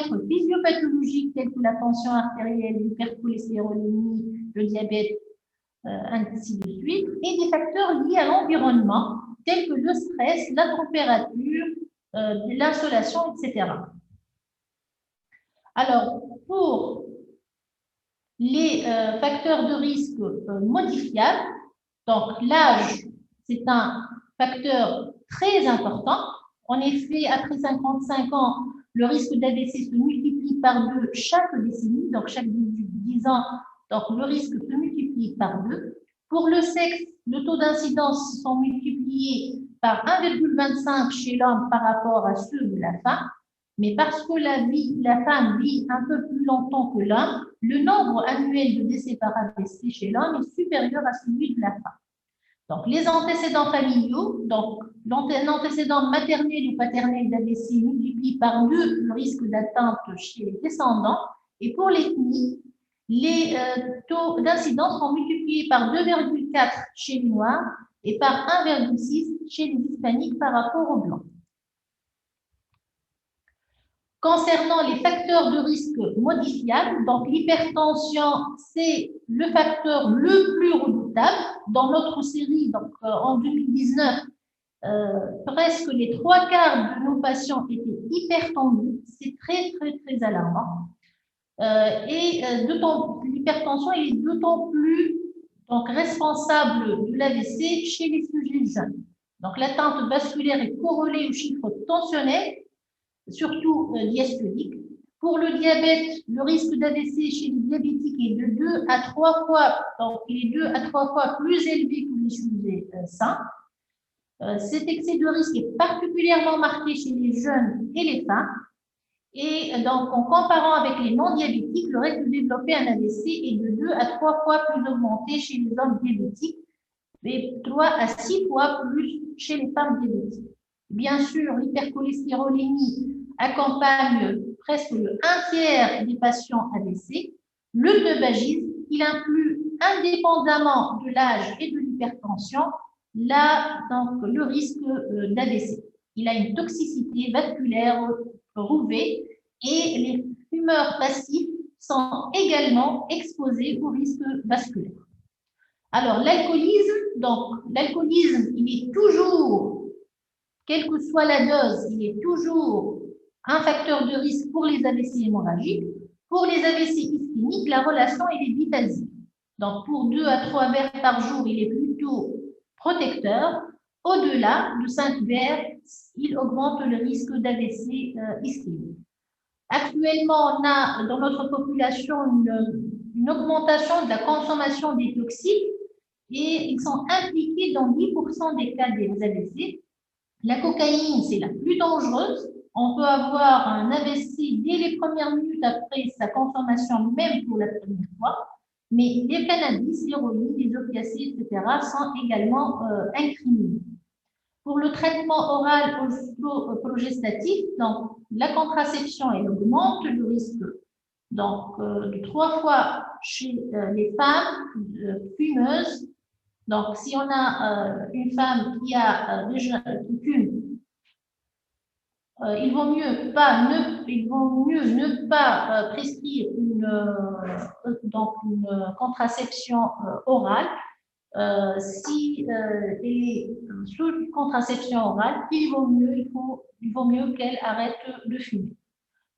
être physiopathologiques tels que la tension artérielle, l'hypercholestérolémie, le diabète, ainsi de suite, et des facteurs liés à l'environnement tels que le stress, la température, l'insolation, etc. Alors, pour les facteurs de risque modifiables, donc l'âge, c'est un facteur très important. En effet, après 55 ans, le risque d'AVC se multiplie par 2 chaque décennie, donc chaque 10 ans, donc le risque se multiplie par 2. Pour le sexe, le taux d'incidence sont multipliés par 1,25 chez l'homme par rapport à ceux de la femme. Mais parce que la femme vit un peu plus longtemps que l'homme, le nombre annuel de décès par AVC chez l'homme est supérieur à celui de la femme. Donc, les antécédents familiaux, donc un antécédent maternel ou paternel d'AVC multiplie par 2 le risque d'atteinte chez les descendants. Et pour l'ethnie, les taux d'incidence sont multipliés par 2,4 chez les Noirs et par 1,6 chez les Hispaniques par rapport aux Blancs. Concernant les facteurs de risque modifiables, donc l'hypertension, c'est le facteur le plus redoutable. Dans notre série, donc en 2019, presque les 3/4 de nos patients étaient hypertendus. C'est très, très, très alarmant. L'hypertension est d'autant plus donc, responsable de l'AVC chez les sujets jeunes. Donc, l'atteinte vasculaire est corrélée au chiffre tensionnel, surtout diastolique. Pour le diabète, le risque d'AVC chez les diabétiques est de 2 à 3 fois, donc il est 2 à 3 fois plus élevé que les sujets sains. Cet excès de risque est particulièrement marqué chez les jeunes et les femmes. Et donc, en comparant avec les non-diabétiques, le risque de développer un AVC est de 2 à 3 fois plus augmenté chez les hommes diabétiques et 3 à 6 fois plus chez les femmes diabétiques. Bien sûr, l'hypercholestérolémie accompagne presque le 1/3 des patients AVC. Le tabagisme, il inclut indépendamment de l'âge et de l'hypertension, donc, le risque d'AVC. Il a une toxicité vasculaire prouvée et les fumeurs passifs sont également exposés au risque vasculaire. Alors, l'alcoolisme, il est toujours, quelle que soit la dose, il est toujours un facteur de risque pour les AVC hémorragiques. Pour les AVC ischémiques, la relation est biphasique. Donc, pour 2 à 3 verres par jour, il est plutôt protecteur. Au-delà de 5 verres, il augmente le risque d'AVC ischémique. Actuellement, on a dans notre population une augmentation de la consommation des toxiques et ils sont impliqués dans 10% des cas des AVC. La cocaïne, c'est la plus dangereuse. On peut avoir un AVC dès les premières minutes après sa consommation, même pour la première fois. Mais les cannabis, l'héroïne, les opiacés, etc. sont également incriminés. Pour le traitement oral progestatif, donc la contraception, elle augmente le risque donc, de 3 fois chez les femmes fumeuses. Donc, si on a une femme qui a déjà qui fume, il vaut mieux ne pas prescrire donc une contraception orale. Si elle est sous contraception orale, il vaut mieux qu'elle arrête de fumer.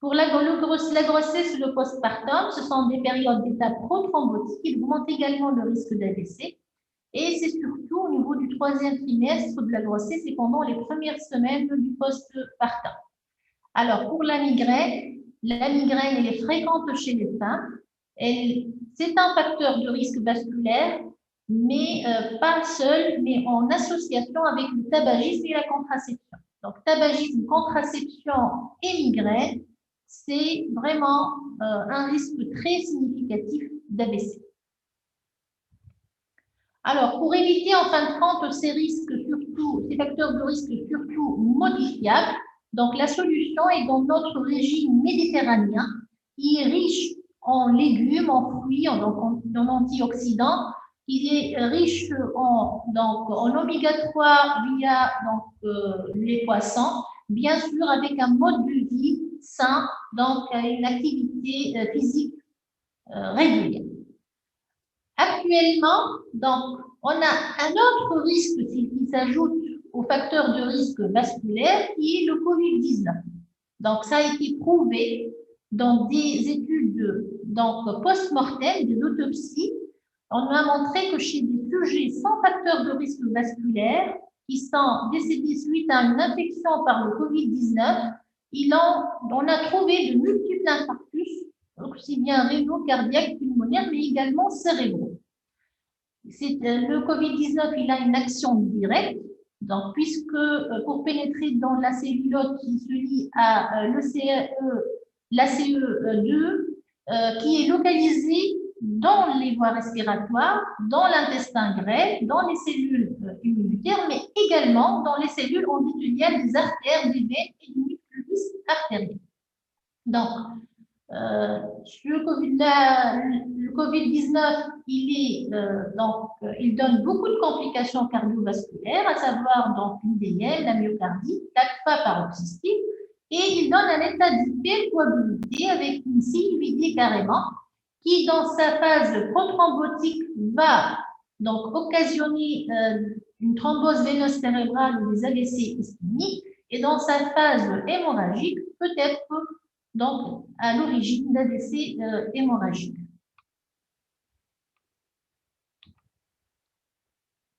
Pour la grossesse et le postpartum, ce sont des périodes d'état prothrombotique qui augmentent également le risque d'AVC. Et c'est surtout au niveau du 3e trimestre de la grossesse et pendant les premières semaines du postpartum. Alors, pour la migraine, elle est fréquente chez les femmes. C'est un facteur de risque vasculaire, mais pas seul, mais en association avec le tabagisme et la contraception. Donc, tabagisme, contraception et migraine, c'est vraiment un risque très significatif d'AVC. Alors, pour éviter en fin de compte ces facteurs de risque surtout modifiables, donc la solution est dans notre régime méditerranéen qui est riche en légumes, en fruits, en antioxydants, qui est riche en oméga 3 via les poissons, bien sûr avec un mode de vie sain, donc à une activité physique régulière. Actuellement, donc, on a un autre risque qui s'ajoute au facteur de risque vasculaire qui est le Covid-19. Donc, ça a été prouvé dans des études post-mortem, des autopsies. On a montré que chez des sujets sans facteur de risque vasculaire qui sont décédés suite à une infection par le Covid-19, on a trouvé de multiples infarctus, aussi bien rénaux, cardiaques, pulmonaires, mais également cérébraux. Le Covid-19, il a une action directe, donc puisque pour pénétrer dans la cellulote qui se lie à l'ACE2, qui est localisée dans les voies respiratoires, dans l'intestin grêle, dans les cellules immunitaires, mais également dans les cellules endothéliales des artères, des veines et du nucléus artériel. Donc, le Covid-19, il donne beaucoup de complications cardiovasculaires, à savoir donc l'IDM, la myocardite, l'ACPA paroxystique, et il donne un état d'hypercoagulité avec une CIVD carrément, qui dans sa phase prothrombotique va donc occasionner une thrombose veineuse cérébrale ou des AVC ischémiques, et dans sa phase hémorragique peut être donc à l'origine d'AVC hémorragique.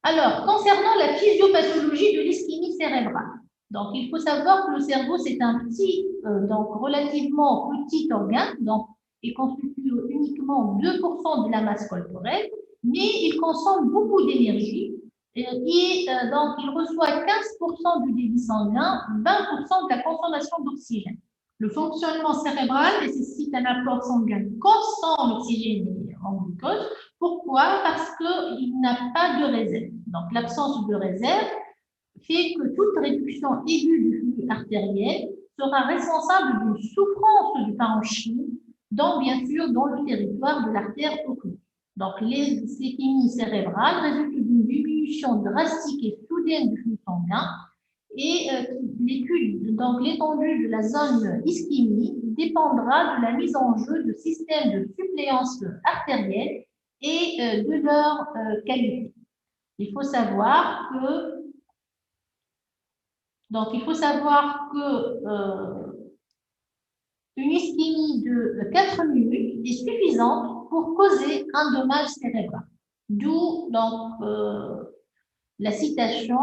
Alors, concernant la physiopathologie de l'ischémie cérébrale, donc il faut savoir que le cerveau c'est un petit, donc relativement petit organe, donc il constitue uniquement 2% de la masse corporelle, mais il consomme beaucoup d'énergie et donc il reçoit 15% du débit sanguin, 20% de la consommation d'oxygène. Le fonctionnement cérébral nécessite un apport sanguin constant en oxygène et en glucose. Pourquoi? Parce qu'il n'a pas de réserve. Donc, l'absence de réserve fait que toute réduction aiguë du flux artériel sera responsable d'une souffrance du parenchyme, bien sûr, dans le territoire de l'artère oculaire. Donc, les ischémies cérébrales résultent d'une diminution drastique et soudaine du flux sanguin. Et donc l'étendue de la zone ischémie dépendra de la mise en jeu de systèmes de suppléance artérielle et de leur qualité. Il faut savoir que une ischémie de 4 minutes est suffisante pour causer un dommage cérébral. D'où donc la citation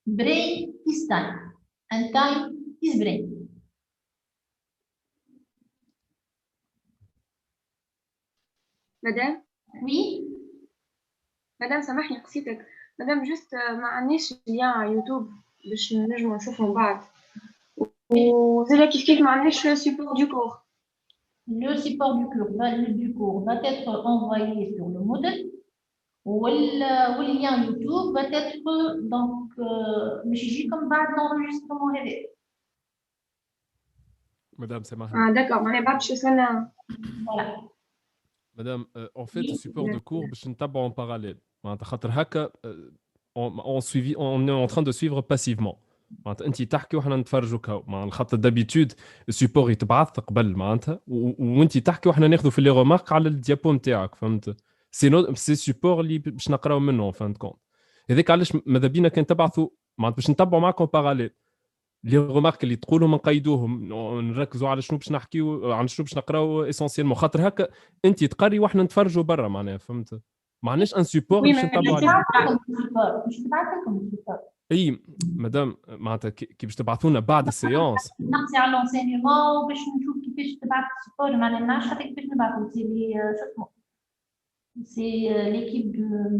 brain is time and time is brain. Madame? Oui. Madame, سامحني قصيتك. Madame, juste ما عندناش ليان يوتيوب باش نجمو نشوفو من بعد. وزي كيف ما عندناش support du cours. Le support du cours va être envoyé sur le modèle. Le lien YouTube va être donc comme بعد l'enregistrement هذا. Madame, c'est marrant. Ah d'accord, on est pas chez ça. Voilà. Madame, en fait, le support de cours, je ne tape en parallèle. On est en train de suivre passivement. انت تحكي وحنا نتفرجوك مع الخط دابيتود السيبور يتبعث قبل معناتها وانت تحكي وحنا ناخذوا في لي رومارك على الديابو نتاعك فهمت سي سيبور اللي باش نقراو منه فهمت كونت هذاك علاش ماذا بينا كان تبعثوا معناتها باش نتبعوا معكم باراليل لي رومارك اللي تقولهم نقيدوهم نركزوا على شنو باش نحكيو على شنو باش نقراو اسونسيالمون خاطر هكا انت تقري وحنا نتفرجوا برا معناها فهمت ما عندناش ان سيبور باش نتبعوا عليه اي مدام معناتها كي باش تبعثوا لنا بعد السيونس نقصي على لونسينيمون باش نشوف كيفاش تبعث السبور ما نعرفش حتى كيفاش نبعثوا سي لي شو سي ليكيب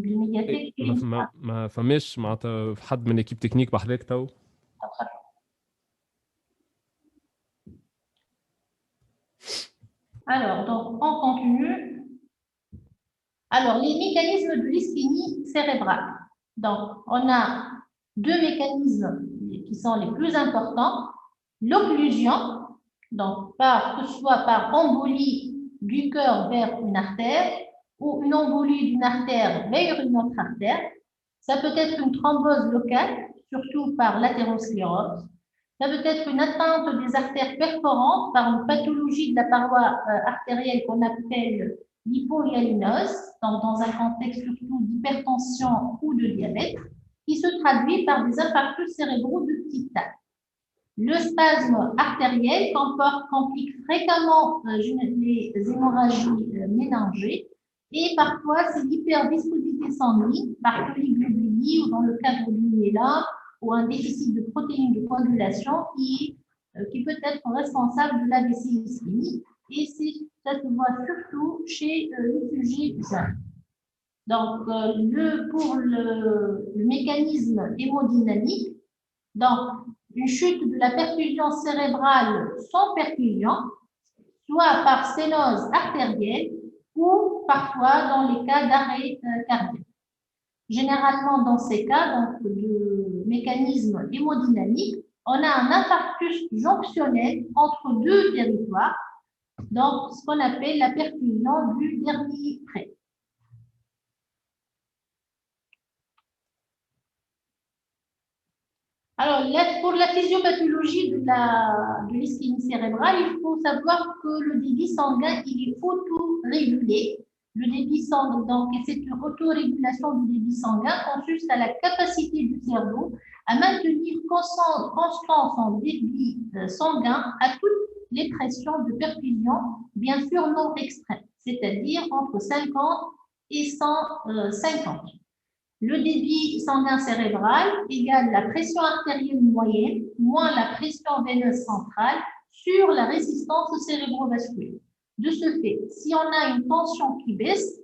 دو ميدياتيك ما فماش معناتها حد من ليكيب تكنيك بحذاك تو Alors, donc, on continue. Alors, les mécanismes de l'ischémie cérébrale. Donc, on a deux mécanismes qui sont les plus importants. L'occlusion, donc que ce soit par embolie du cœur vers une artère ou une embolie d'une artère vers une autre artère. Ça peut être une thrombose locale, surtout par l'athérosclérose. Ça peut être une atteinte des artères perforantes par une pathologie de la paroi artérielle qu'on appelle l'hypohyalinose, dans un contexte surtout d'hypertension ou de diabète, qui se traduit par des infarctus cérébraux de petite taille. Le spasme artériel complique fréquemment les hémorragies méningées et parfois c'est l'hyperviscosité sanguine par polyglobulie ou dans le cadre du myélome ou un déficit de protéines de coagulation qui peut être responsable de l'AVC ischémique et ça se voit surtout chez les sujets jeunes. Donc, pour le mécanisme hémodynamique, donc, une chute de la perfusion cérébrale sans perfusion, soit par sténose artérielle ou parfois dans les cas d'arrêt cardiaque. Généralement, dans ces cas donc, de mécanisme hémodynamique, on a un infarctus jonctionnel entre deux territoires, donc ce qu'on appelle la perfusion du dernier trait. Alors, pour la physiopathologie de l'ischémie cérébrale, il faut savoir que le débit sanguin il est autorégulé. Le débit sanguin, donc, et cette autorégulation du débit sanguin consiste à la capacité du cerveau à maintenir constant son débit sanguin à toutes les pressions de perfusion, bien sûr non extrêmes, c'est-à-dire entre 50 et 150. Le débit sanguin cérébral égale la pression artérielle moyenne moins la pression veineuse centrale sur la résistance cérébrovasculaire. De ce fait, si on a une tension qui baisse,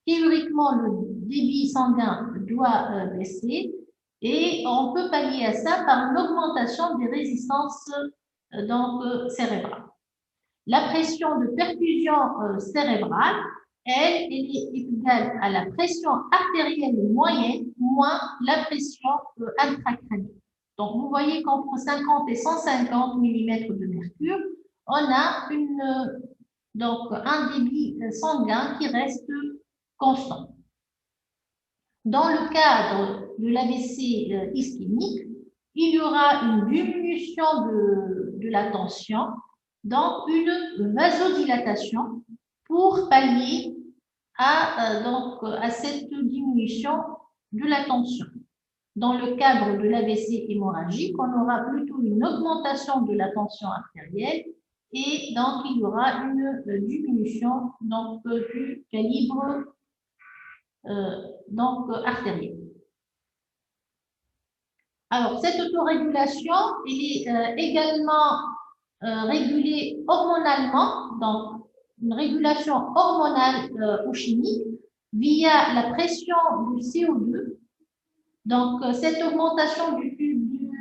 théoriquement, le débit sanguin doit baisser et on peut pallier à ça par l'augmentation des résistances cérébrales. La pression de perfusion cérébrale, elle est égale à la pression artérielle moyenne moins la pression intracrânienne. Donc, vous voyez qu'entre 50 et 150 mm de mercure, on a un débit sanguin qui reste constant. Dans le cadre de l'AVC ischémique, il y aura une diminution de la tension, donc une vasodilatation pour pallier à cette diminution de la tension. Dans le cadre de l'AVC hémorragique, on aura plutôt une augmentation de la tension artérielle et donc il y aura une diminution du calibre artériel. Alors, cette autorégulation est également régulée hormonalement, donc une régulation hormonale ou chimique via la pression du CO2. Donc, cette augmentation du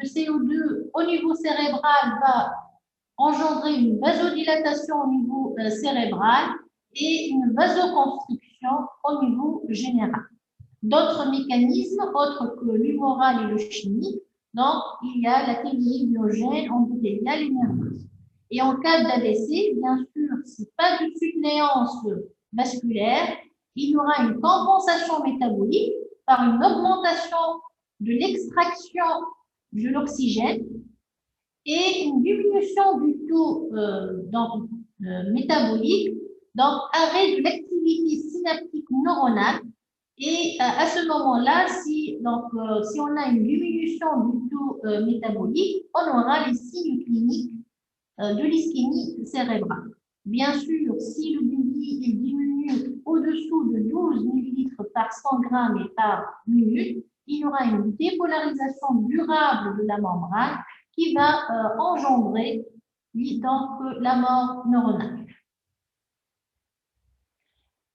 CO2 au niveau cérébral va engendrer une vasodilatation au niveau cérébral et une vasoconstriction au niveau général. D'autres mécanismes, autres que l'humoral et le chimique, donc il y a la théorie biogène endothéliale et nerveuse. Et en cas d'AVC, bien sûr, ce n'est pas de suppléance vasculaire, il y aura une compensation métabolique par une augmentation de l'extraction de l'oxygène et une diminution du taux métabolique, donc arrêt de l'activité synaptique neuronale. Et à ce moment-là, si on a une diminution du taux métabolique, on aura les signes cliniques de l'ischémie cérébrale. Bien sûr, si le débit diminue au-dessous de 12 ml par 100 grammes et par minute, il y aura une dépolarisation durable de la membrane qui va engendrer la mort neuronale.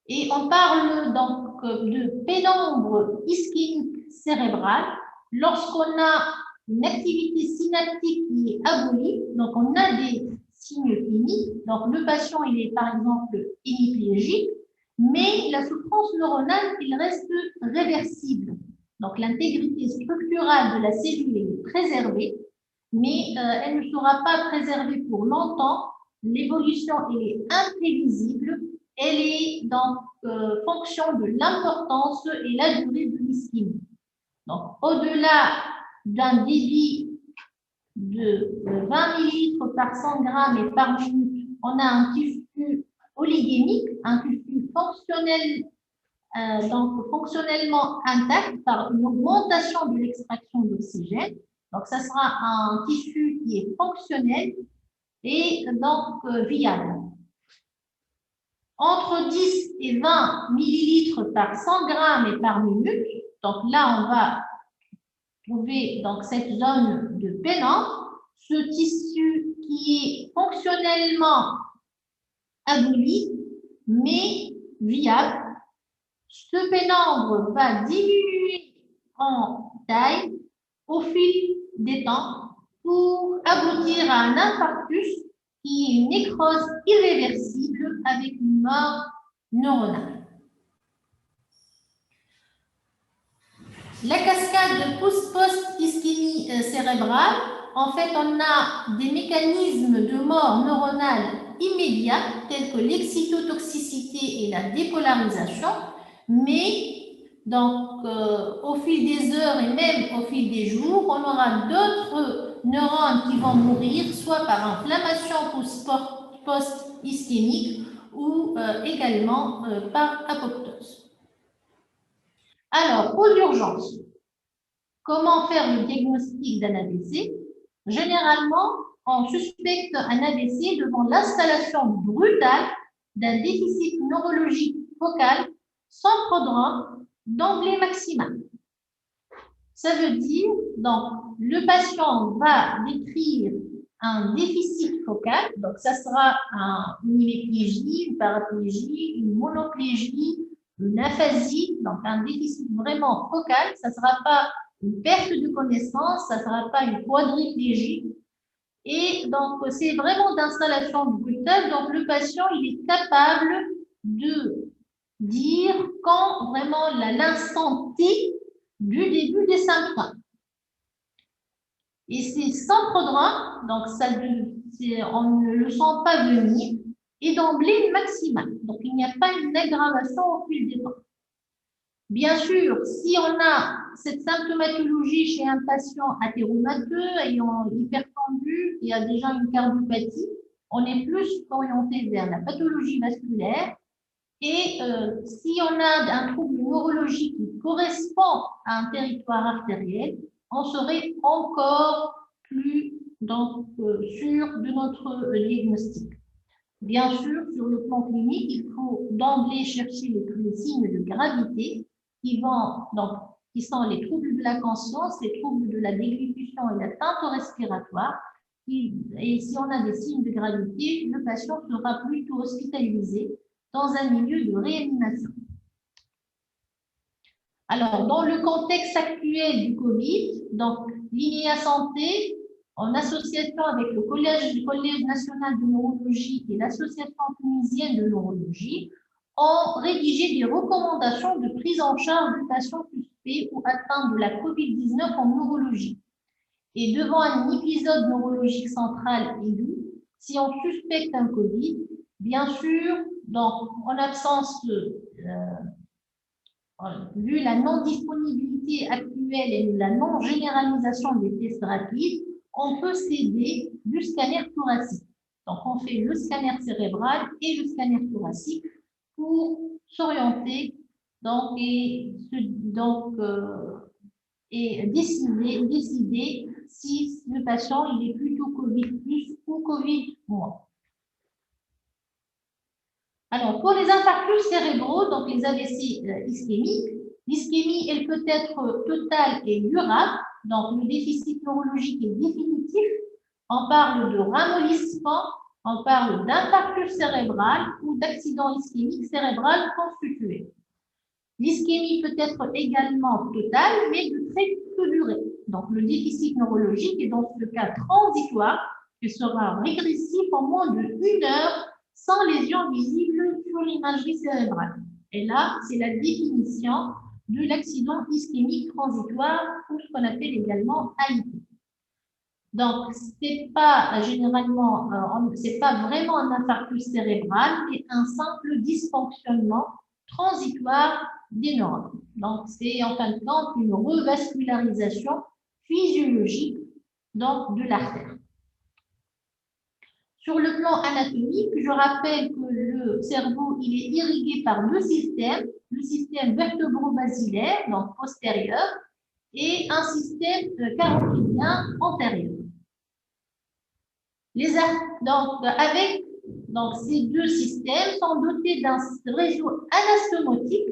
Et on parle donc de pénombre ischémique cérébrale lorsqu'on a une activité synaptique qui est abolie, donc on a des signes cliniques, donc le patient il est par exemple hémiplégique, mais la souffrance neuronale il reste réversible. Donc l'intégrité structurale de la cellule est préservée, mais elle ne sera pas préservée pour longtemps, l'évolution est imprévisible. Elle est donc fonction de l'importance et la durée de l'ischémie. Donc, au-delà d'un débit de 20 millilitres par 100 grammes et par minute, on a un tissu oligémique, un tissu fonctionnel, donc fonctionnellement intact par une augmentation de l'extraction d'oxygène. Donc, ça sera un tissu qui est fonctionnel et donc viable. Entre 10 et 20 millilitres par 100 grammes et par minute, donc là, on va trouver donc, cette zone de pénance, ce tissu qui est fonctionnellement aboli, mais viable. Ce pénombre va diminuer en taille au fil des temps pour aboutir à un infarctus qui est une nécrose irréversible avec une mort neuronale. La cascade de post-ischémie cérébrale, en fait, on a des mécanismes de mort neuronale immédiats tels que l'excytotoxicité et la dépolarisation, mais donc, au fil des heures et même au fil des jours, on aura d'autres neurones qui vont mourir, soit par inflammation post-ischémique ou également par apoptose. Alors, aux urgences, comment faire le diagnostic d'un AVC? Généralement, on suspecte un AVC devant l'installation brutale d'un déficit neurologique focal sans prodrome d'emblée maximale. Ça veut dire, donc, le patient va décrire un déficit focal, donc ça sera une hémiplégie, une paraplégie, une monoplégie, une aphasie, donc un déficit vraiment focal, ça ne sera pas une perte de connaissance, ça ne sera pas une quadriplégie. Et donc, c'est vraiment d'installation brutale, donc le patient, il est capable de dire quand vraiment l'instant T du début des symptômes. Et c'est sans prodrome, donc ça, on ne le sent pas venir, et d'emblée maximale. Donc, il n'y a pas une aggravation au fil des temps. Bien sûr, si on a cette symptomatologie chez un patient athéromateux, ayant hypertendu, qui a déjà une cardiopathie, on est plus orienté vers la pathologie vasculaire. Et si on a un trouble neurologique qui correspond à un territoire artériel, on serait encore plus donc, sûr de notre diagnostic. Bien sûr, sur le plan clinique, il faut d'emblée chercher les signes de gravité qui sont les troubles de la conscience, les troubles de la déglutition et l'atteinte respiratoire. Et si on a des signes de gravité, le patient sera plutôt hospitalisé dans un milieu de réanimation. Alors, dans le contexte actuel du Covid, donc l'INEA Santé, en association avec le Collège national de neurologie et l'Association tunisienne de neurologie, ont rédigé des recommandations de prise en charge du patient suspect ou atteint de la COVID-19 en neurologie. Et devant un épisode neurologique central aigu, si on suspecte un Covid, bien sûr, donc en absence vu la non-disponibilité actuelle et la non-généralisation des tests rapides, on peut s'aider du scanner thoracique. Donc, on fait le scanner cérébral et le scanner thoracique pour s'orienter et décider si le patient il est plutôt Covid plus ou Covid moins. Alors, pour les infarctus cérébraux, donc les AVC ischémiques, l'ischémie, elle peut être totale et durable, donc le déficit neurologique est définitif. On parle de ramollissement, on parle d'infarctus cérébral ou d'accident ischémique cérébral constitué. L'ischémie peut être également totale, mais de très courte durée. Donc, le déficit neurologique est dans ce cas transitoire, qui sera régressif en moins de 1 heure sans lésion visible sur l'imagerie cérébrale. Et là, c'est la définition de l'accident ischémique transitoire, ou ce qu'on appelle également AIT. Donc, c'est pas généralement, c'est pas vraiment un infarctus cérébral, mais un simple dysfonctionnement transitoire des neurones. Donc, c'est en fin de compte une revascularisation physiologique donc, de l'artère. Sur le plan anatomique, je rappelle que le cerveau il est irrigué par deux systèmes, le système vertébro-basilaire, donc postérieur, et un système carotidien antérieur. Donc, ces deux systèmes sont dotés d'un réseau anastomotique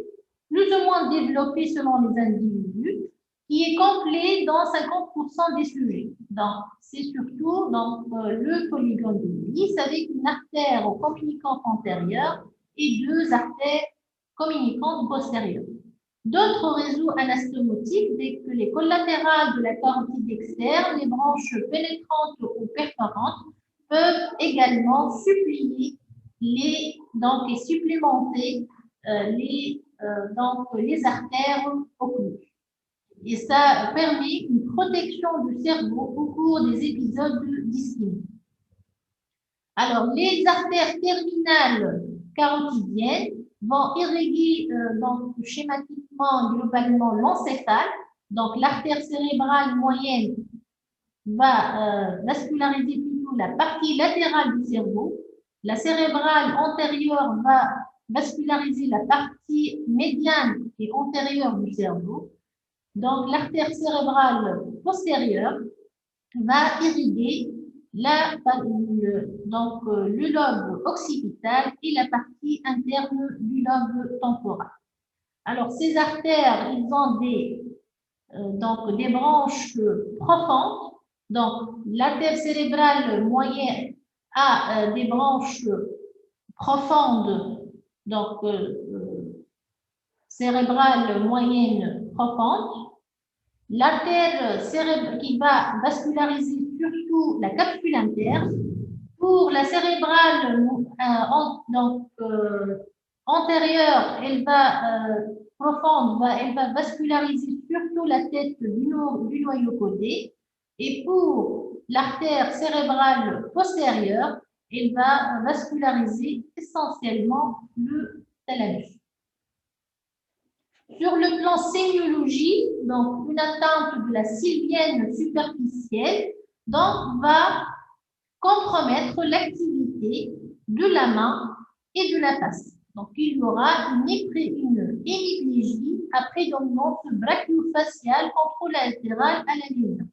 plus ou moins développé selon les individus, qui est complet dans 50% des sujets. Donc, c'est surtout le polygone de Lys avec une artère communicante antérieure et deux artères communicantes postérieures. D'autres réseaux anastomotiques, tels que les collatérales de la carotide externe, les branches pénétrantes ou perforantes, peuvent également suppléer et supplémenter les artères occluses. Et ça permet une protection du cerveau au cours des épisodes d'ischémie. Alors, les artères terminales carotidiennes vont irriguer schématiquement, globalement, l'encéphale. Donc, l'artère cérébrale moyenne va vasculariser plutôt la partie latérale du cerveau. La cérébrale antérieure va vasculariser la partie médiane et antérieure du cerveau. Donc, l'artère cérébrale postérieure va irriguer le lobe occipital et la partie interne du lobe temporal. Alors, ces artères, ils ont des branches profondes. Donc, l'artère cérébrale moyenne a des branches profondes, donc cérébrale moyenne profonde. L'artère cérébrale qui va vasculariser surtout la capsule interne. Pour la cérébrale antérieure, profonde, elle va vasculariser surtout la tête du noyau caudé. Et pour l'artère cérébrale postérieure, elle va vasculariser essentiellement le thalamus. Sur le plan sémiologie, donc une atteinte de la sylvienne superficielle va compromettre l'activité de la main et de la face. Donc, il y aura une hémiplégie à prédominance brachiofaciale contralatérale à la lésion,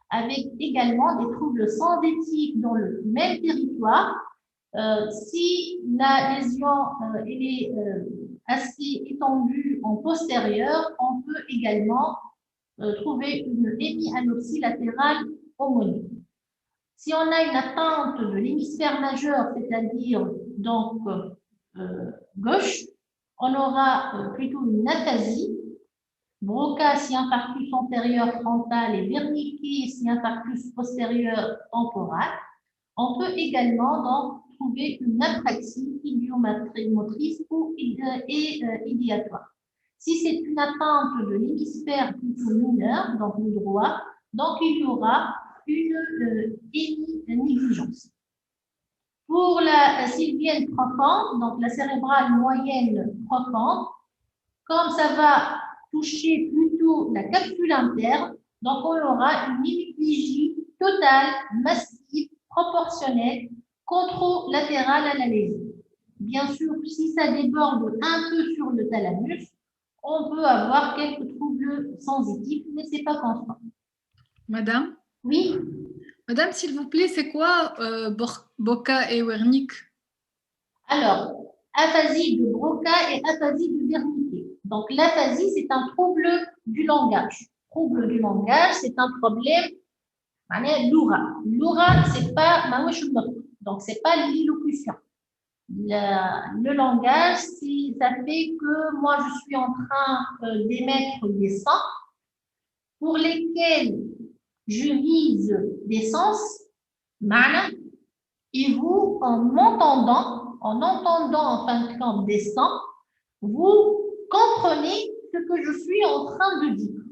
avec également des troubles sensitives dans le même territoire. Si la lésion est assez étendue en postérieur, on peut également trouver une hémianopsie latérale homonyme. Si on a une atteinte de l'hémisphère majeur, c'est-à-dire gauche, on aura plutôt une aphasie, Broca si infarctus antérieur frontal et Wernicke si infarctus postérieur temporal. On peut également trouver une apraxie idiomotrice ou idéatoire. Si c'est une atteinte de l'hémisphère plutôt mineur, donc le droit, donc il y aura une négligence. Pour la sylvienne profonde, donc la cérébrale moyenne profonde, comme ça va toucher plutôt la capsule interne, donc on aura une hémiplégie totale, massive, proportionnelle, contralatérale à la lésion. Bien sûr, si ça déborde un peu sur le thalamus, on peut avoir quelques troubles sensitifs, mais ce n'est pas constant. Madame? Oui. Madame, s'il vous plaît, c'est quoi Broca et Wernicke? Alors, aphasie de Broca et aphasie de Wernicke. Donc, l'aphasie, c'est un trouble du langage. Trouble du langage, c'est un problème, l'oura. L'oura, c'est pas, donc c'est pas l'élocution. Le langage, ça fait que moi, je suis en train d'émettre des sons pour lesquels je vise des sens, et vous, en entendant en fin de compte des sons, vous comprenez ce que je suis en train de dire.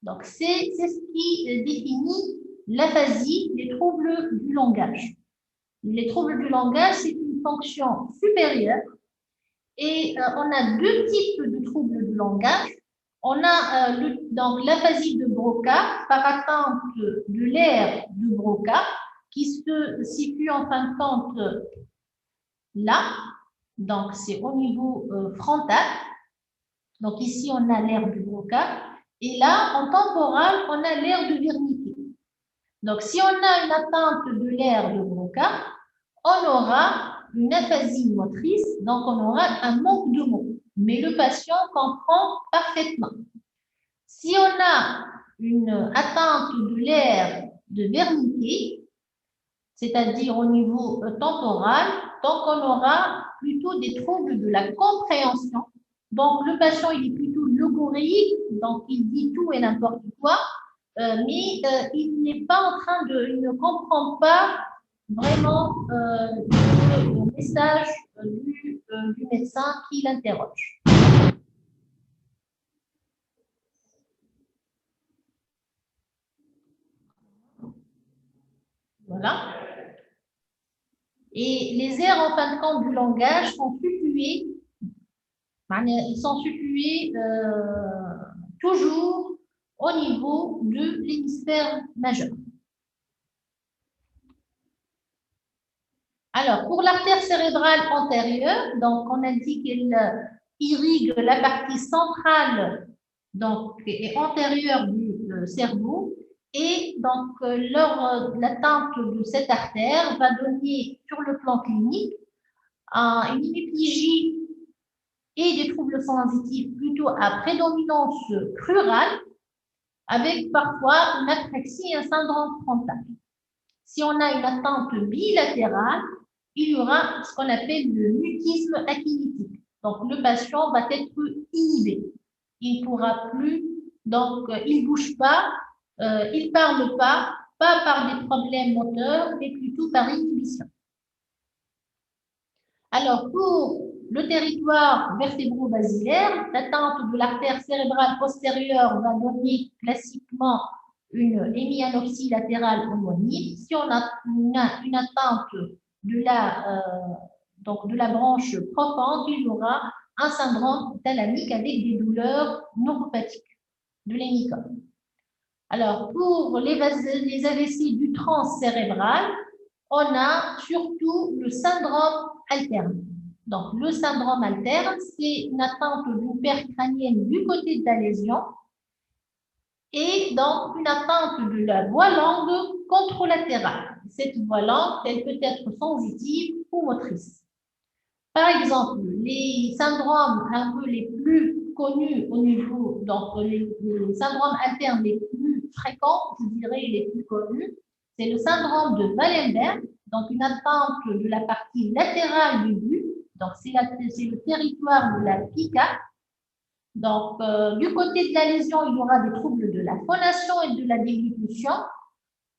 Donc, c'est ce qui définit l'aphasie, les troubles du langage. Les troubles du langage, c'est une fonction supérieure et on a deux types de troubles du langage. On a donc l'aphasie de Broca par atteinte de l'aire de Broca qui se situe en fin de compte là. Donc, c'est au niveau frontal. Donc, ici, on a l'aire de Broca. Et là, en temporal, on a l'aire de Wernicke. Donc, si on a une atteinte de l'aire de Broca, on aura une aphasie motrice, donc on aura un manque de mots. Mais le patient comprend parfaitement. Si on a une atteinte de l'aire de Wernicke, c'est-à-dire au niveau temporal, donc on aura plutôt des troubles de la compréhension. Donc, le patient, il est plutôt logorrhéique, donc il dit tout et n'importe quoi, mais il n'est pas en train de, il ne comprend pas vraiment le message du médecin qui l'interroge. Voilà. Et les aires en fin de compte du langage sont situées, ils sont situés toujours au niveau de l'hémisphère majeur. Alors, pour l'artère cérébrale antérieure, donc on a dit qu'elle irrigue la partie centrale donc, et antérieure du cerveau. Et donc, l'atteinte de cette artère va donner, sur le plan clinique, une hémiplégie et des troubles sensitifs plutôt à prédominance crurale, avec parfois une apraxie et un syndrome frontal. Si on a une atteinte bilatérale, il y aura ce qu'on appelle le mutisme akinétique. Donc, le patient va être inhibé. Il ne pourra plus, donc, il ne bouge pas, il ne parle pas par des problèmes moteurs, mais plutôt par inhibition. Alors, pour le territoire vertébro-basilaire, l'atteinte de l'artère cérébrale postérieure va donner classiquement une hémianopsie latérale homonyme. Si on a une atteinte de la branche profonde, il y aura un syndrome thalamique avec des douleurs neuropathiques de l'hémicone. Alors, pour les AVC du transcérébral, on a surtout le syndrome alterne. Donc, le syndrome alterne, c'est une atteinte du paire crânienne du côté de la lésion et donc une atteinte de la voie langue contralatérale. Cette voie langue, elle peut être sensitive ou motrice. Par exemple, les syndromes un peu les plus connus au niveau, donc les syndromes alternes les plus fréquents, je dirais les plus connus, c'est le syndrome de Wallenberg, donc une atteinte de la partie latérale du but, donc c'est le territoire de la pica. Donc, du côté de la lésion, il y aura des troubles de la phonation et de la déglutition.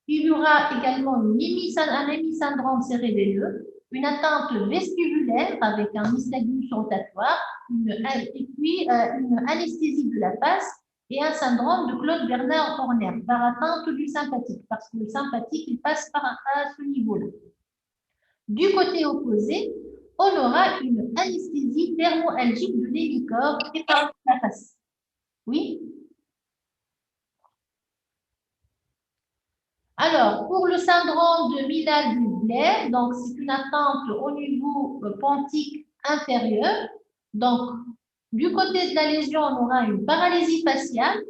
Il y aura également un hémisyndrome cérébelleux, une atteinte vestibulaire avec un nystagmus rotatoire, et puis une anesthésie de la face et un syndrome de Claude Bernard Horner par atteinte du sympathique, parce que le sympathique, il passe à ce niveau-là. Du côté opposé, on aura une anesthésie thermoalgique de l'hélicorps et par la face. Oui? Alors, pour le syndrome de Millal-Blair, donc c'est une atteinte au niveau pontique inférieur. Donc, du côté de la lésion, on aura une paralysie faciale,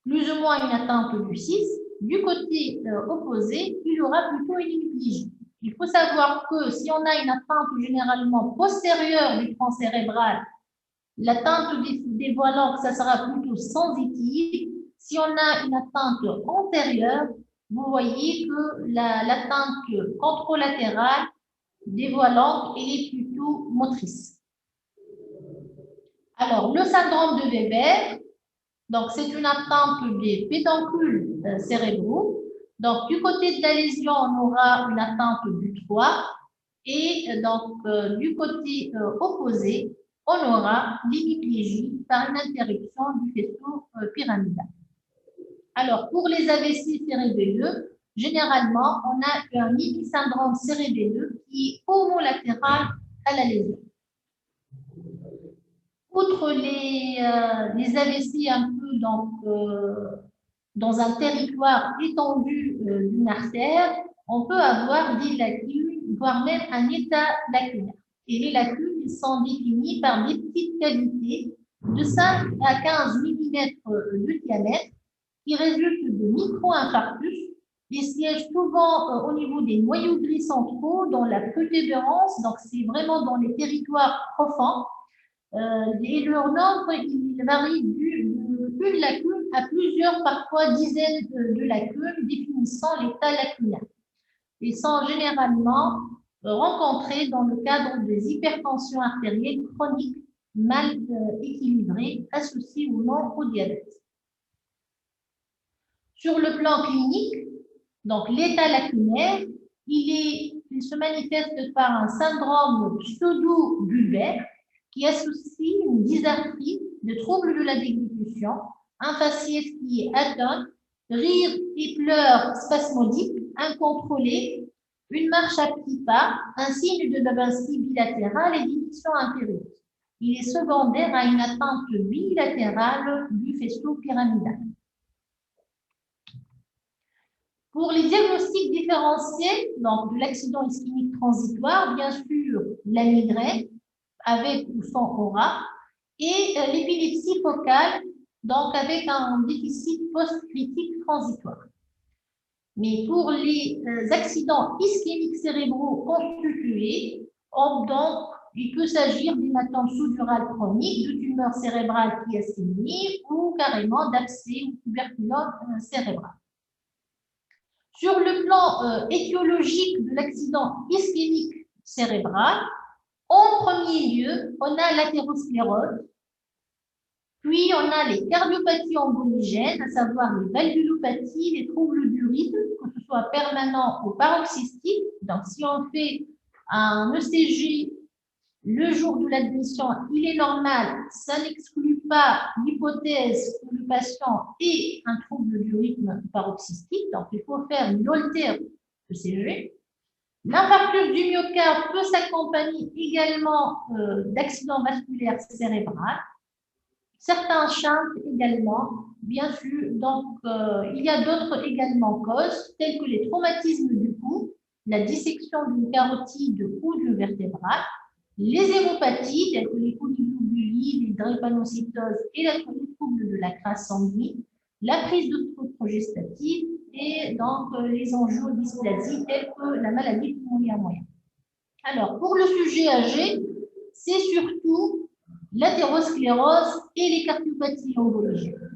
plus ou moins une atteinte du 6. Du côté opposé, il y aura plutôt une hémiplégie. Il faut savoir que si on a une atteinte généralement postérieure du tronc cérébral, l'atteinte des voies langues, ça sera plutôt sensitive. Si on a une atteinte antérieure, vous voyez que l'atteinte contralatérale des voies langues, elle est plutôt motrice. Alors, le syndrome de Weber, donc c'est une atteinte des pédoncules cérébraux. Donc, du côté de la lésion, on aura une atteinte du 3 et donc du côté opposé, on aura l'hémiplégie par une interruption du faisceau pyramidal. Alors, pour les AVC cérébelleux, généralement, on a un hémisyndrome cérébelleux qui est homolatéral à la lésion. outre les AVC un peu dans un territoire étendu d'une artère, on peut avoir des lacunes, voire même un état lacunaire. Et les lacunes sont définies par des petites cavités de 5 à 15 mm de diamètre qui résultent de micro-infarctus et siègent souvent au niveau des noyaux gris centraux, dans la protubérance, donc c'est vraiment dans les territoires profonds. Et leur nombre, il varie d'une lacune à plusieurs, parfois dizaines de lacunes définissant l'état lacunaire. Ils sont généralement rencontrés dans le cadre des hypertensions artérielles chroniques mal équilibrées associées ou non au diabète. Sur le plan clinique, donc l'état lacunaire, il se manifeste par un syndrome pseudo-bulbaire qui associe une dysarthrie, des troubles de la déglutition, un faciès qui est atteint, rire et pleurs spasmodiques incontrôlés, une marche à petits pas, un signe de babencie bilatérale et division impérieuse. Il est secondaire à une atteinte bilatérale du faisceau pyramidal. Pour les diagnostics différenciés, donc de l'accident ischémique transitoire, bien sûr, la migraine, avec ou sans aura, et l'épilepsie focale, donc avec un déficit post-critique transitoire. Mais pour les accidents ischémiques cérébraux constitués, donc, il peut s'agir d'hématome sous-dural chronique, de tumeur cérébrale qui assénie ou carrément d'abcès ou tuberculose cérébrale. Sur le plan étiologique de l'accident ischémique cérébral, en premier lieu, on a l'athérosclérose, puis on a les cardiopathies emboligènes, à savoir les valvulopathies, les troubles du rythme, que ce soit permanent ou paroxystique. Donc, si on fait un ECG le jour de l'admission, il est normal, ça n'exclut pas l'hypothèse que le patient ait un trouble du rythme paroxystique, donc il faut faire une Holter ECG. L'infarctus du myocarde peut s'accompagner également d'accidents vasculaires cérébrales. Certains chantent également, bien sûr. Donc, il y a d'autres également causes, telles que les traumatismes du cou, la dissection d'une carotide ou d'une vertébrale, les hémopathies, telles que les polyglobulies, les drépanocytoses et les troubles de la crasse sanguine, la prise de progestative et donc les angiodysplasies telles que la maladie pulmonaire moyenne. Alors, pour le sujet âgé, c'est surtout l'athérosclérose et les cardiopathies emboligènes.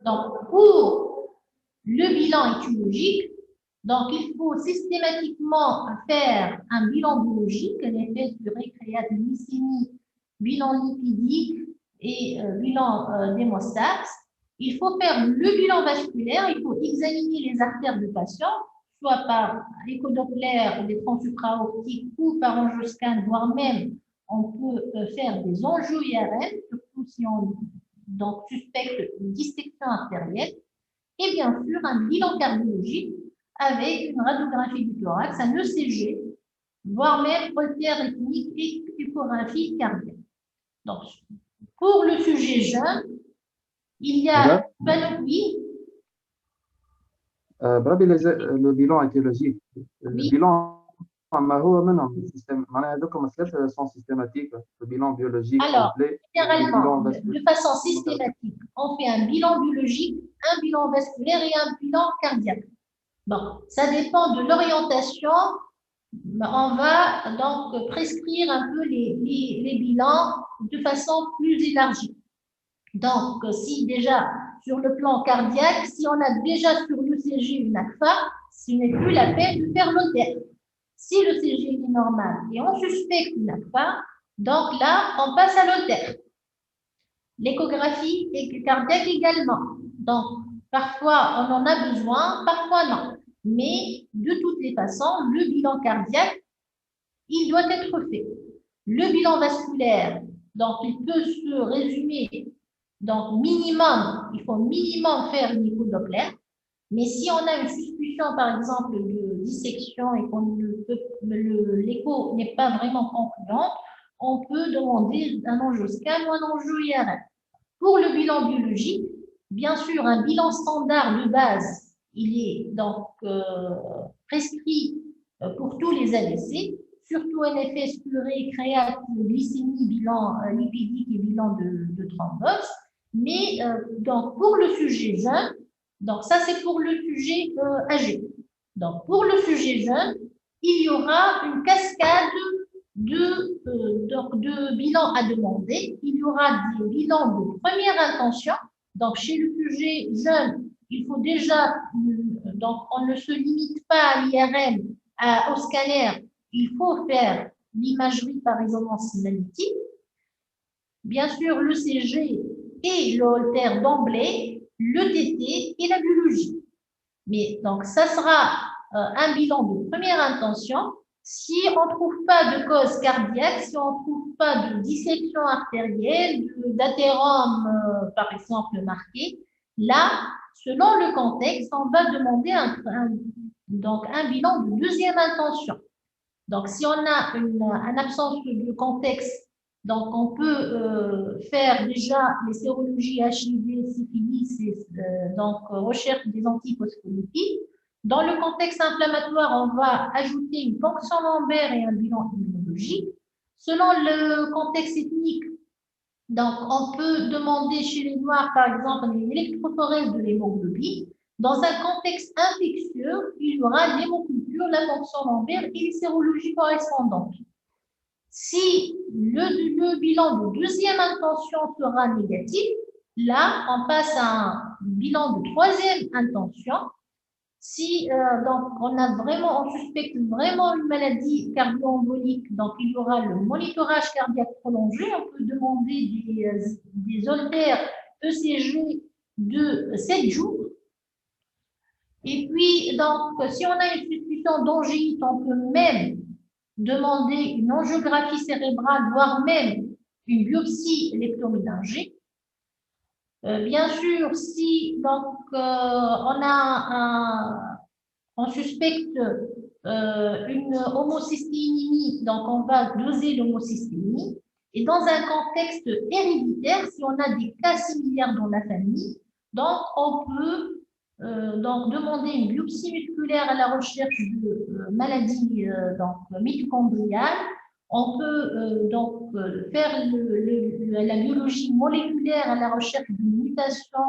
Donc, pour le bilan étiologique, donc il faut systématiquement faire un bilan biologique, l'effet de récréate de glycémie, bilan lipidique et bilan d'hémostase. Il faut faire le bilan vasculaire, il faut examiner les artères du patient, soit par échodoplaire, des troncs supraortiques ou par angioscan, voire même on peut faire des angio-IRM, surtout si on donc, suspecte une dissection artérielle, et bien sûr un bilan cardiologique avec une radiographie du thorax, un ECG, voire même Holter rythmique et échographie cardiaque. Donc, pour le sujet jeune, il y a panoplie. Le bilan étiologique. Le bilan, sont systématiques. Le bilan biologique. Alors, complet, généralement, de façon systématique, on fait un bilan biologique, un bilan vasculaire et un bilan cardiaque. Bon, ça dépend de l'orientation. On va donc prescrire un peu les bilans de façon plus élargie. Donc, si déjà, sur le plan cardiaque, si on a déjà sur l'ECG une ACFA, ce n'est plus la peine de faire l'Holter. Si l'ECG est normal et on suspecte une ACFA, donc là, on passe à l'Holter. L'échographie cardiaque également. Donc, parfois, on en a besoin, parfois non. Mais de toutes les façons, le bilan cardiaque, il doit être fait. Le bilan vasculaire, donc il peut se résumer, donc minimum, il faut minimum faire une échodoplaire. Mais si on a une suspicion, par exemple, de dissection et que l'écho n'est pas vraiment concluante, on peut demander un angioscan ou un angio-IRM. Pour le bilan biologique, bien sûr, un bilan standard de base, il est donc prescrit pour tous les AVC, surtout NFS, plurée, créate, glycémie, bilan lipidique et bilan de thrombose. Mais donc pour le sujet jeune, donc ça c'est pour le sujet âgé. Donc pour le sujet jeune, il y aura une cascade de bilans à demander. Il y aura des bilans de première intention. Donc chez le sujet jeune, il faut déjà, donc on ne se limite pas à l'IRM, au scanner, il faut faire l'imagerie par résonance magnétique. Bien sûr, le CG et le Holter d'emblée, le TT et la biologie. Mais donc, ça sera un bilan de première intention. Si on ne trouve pas de cause cardiaque, si on ne trouve pas de dissection artérielle, d'athérome, par exemple, marqué, là, selon le contexte, on va demander donc un bilan de deuxième intention. Donc, si on a une absence de contexte, donc on peut faire déjà les sérologies HIV, syphilis, donc recherche des antiphospholipides. Dans le contexte inflammatoire, on va ajouter une fonction lombaire et un bilan immunologique. Selon le contexte ethnique, donc on peut demander chez les Noirs, par exemple, une électrophorèse de l'hémoglobine. Dans un contexte infectieux, il y aura l'hémoculture, la fonction lombaire et les sérologies correspondantes. Si le bilan de deuxième intention sera négatif, là, on passe à un bilan de troisième intention. Si donc on suspecte vraiment une maladie cardio-embolique, donc il y aura le monitorage cardiaque prolongé. On peut demander des Holter ECG de 7 jours. Et puis, donc, si on a une suspicion d'angine, on peut même demander une angiographie cérébrale, voire même une biopsie leptoméningée. Bien sûr, si donc on suspecte une homocystéinémie, donc on va doser l'homocystéinie. Et dans un contexte héréditaire, si on a des cas similaires dans la famille, donc on peut donc demander une biopsie musculaire à la recherche de maladies mitochondriales. On peut donc faire la biologie moléculaire à la recherche de mutation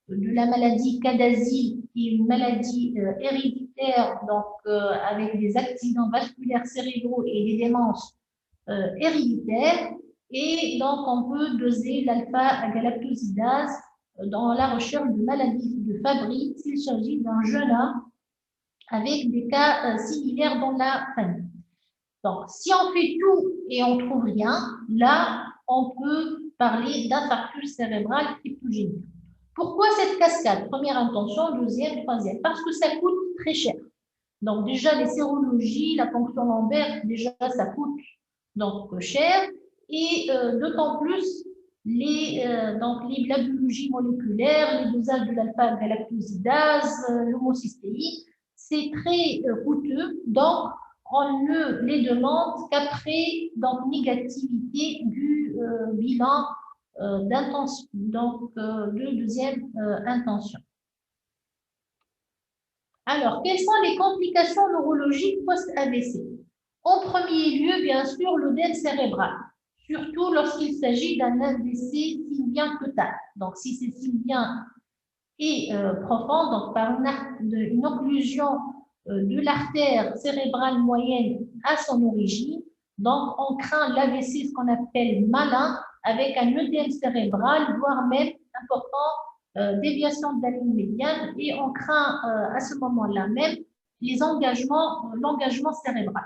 de la maladie CADASIL, qui est une maladie héréditaire, donc avec des accidents vasculaires cérébraux et des démences héréditaires. Et donc, on peut doser l'alpha-galactosidase dans la recherche de maladies de Fabry s'il s'agit d'un jeune homme avec des cas similaires dans la famille. Donc, si on fait tout et on ne trouve rien, là, on peut parler d'infarctus cérébral cryptogénique. Pourquoi cette cascade? Première intention, deuxième, troisième. Parce que ça coûte très cher. Donc, déjà, les sérologies, la fonction lombaire, déjà, ça coûte donc cher. Et d'autant plus, la biologie moléculaire, les dosages de l'alpha-galactosidase, l'homocystéine, c'est très coûteux. Donc, on ne les demande qu'après négativité du bilan d'intention, de deuxième intention. Alors, quelles sont les complications neurologiques post-AVC? En premier lieu, bien sûr, l'œdème cérébral, surtout lorsqu'il s'agit d'un AVC sylvien total. Donc, si c'est sylvien et profond, donc par une occlusion de l'artère cérébrale moyenne à son origine, donc on craint l'AVC, ce qu'on appelle malin, avec un œdème cérébral, voire même important, déviation de la ligne médiane, et on craint à ce moment-là même l'engagement cérébral.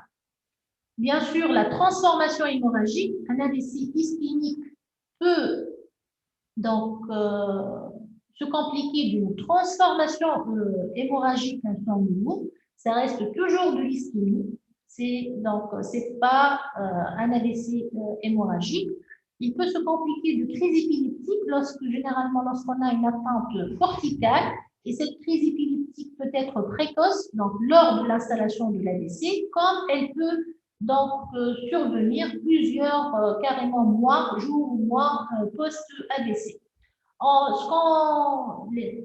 Bien sûr, la transformation hémorragique, un AVC ischémique peut donc se compliquer d'une transformation hémorragique d'un sang nouveau. Ça reste toujours de l'ischémie. Donc, ce n'est pas un AVC hémorragique. Il peut se compliquer de crise épileptique généralement lorsqu'on a une atteinte corticale. Et cette crise épileptique peut être précoce, donc lors de l'installation de l'AVC, comme elle peut donc survenir plusieurs carrément mois, jours ou mois post-AVC.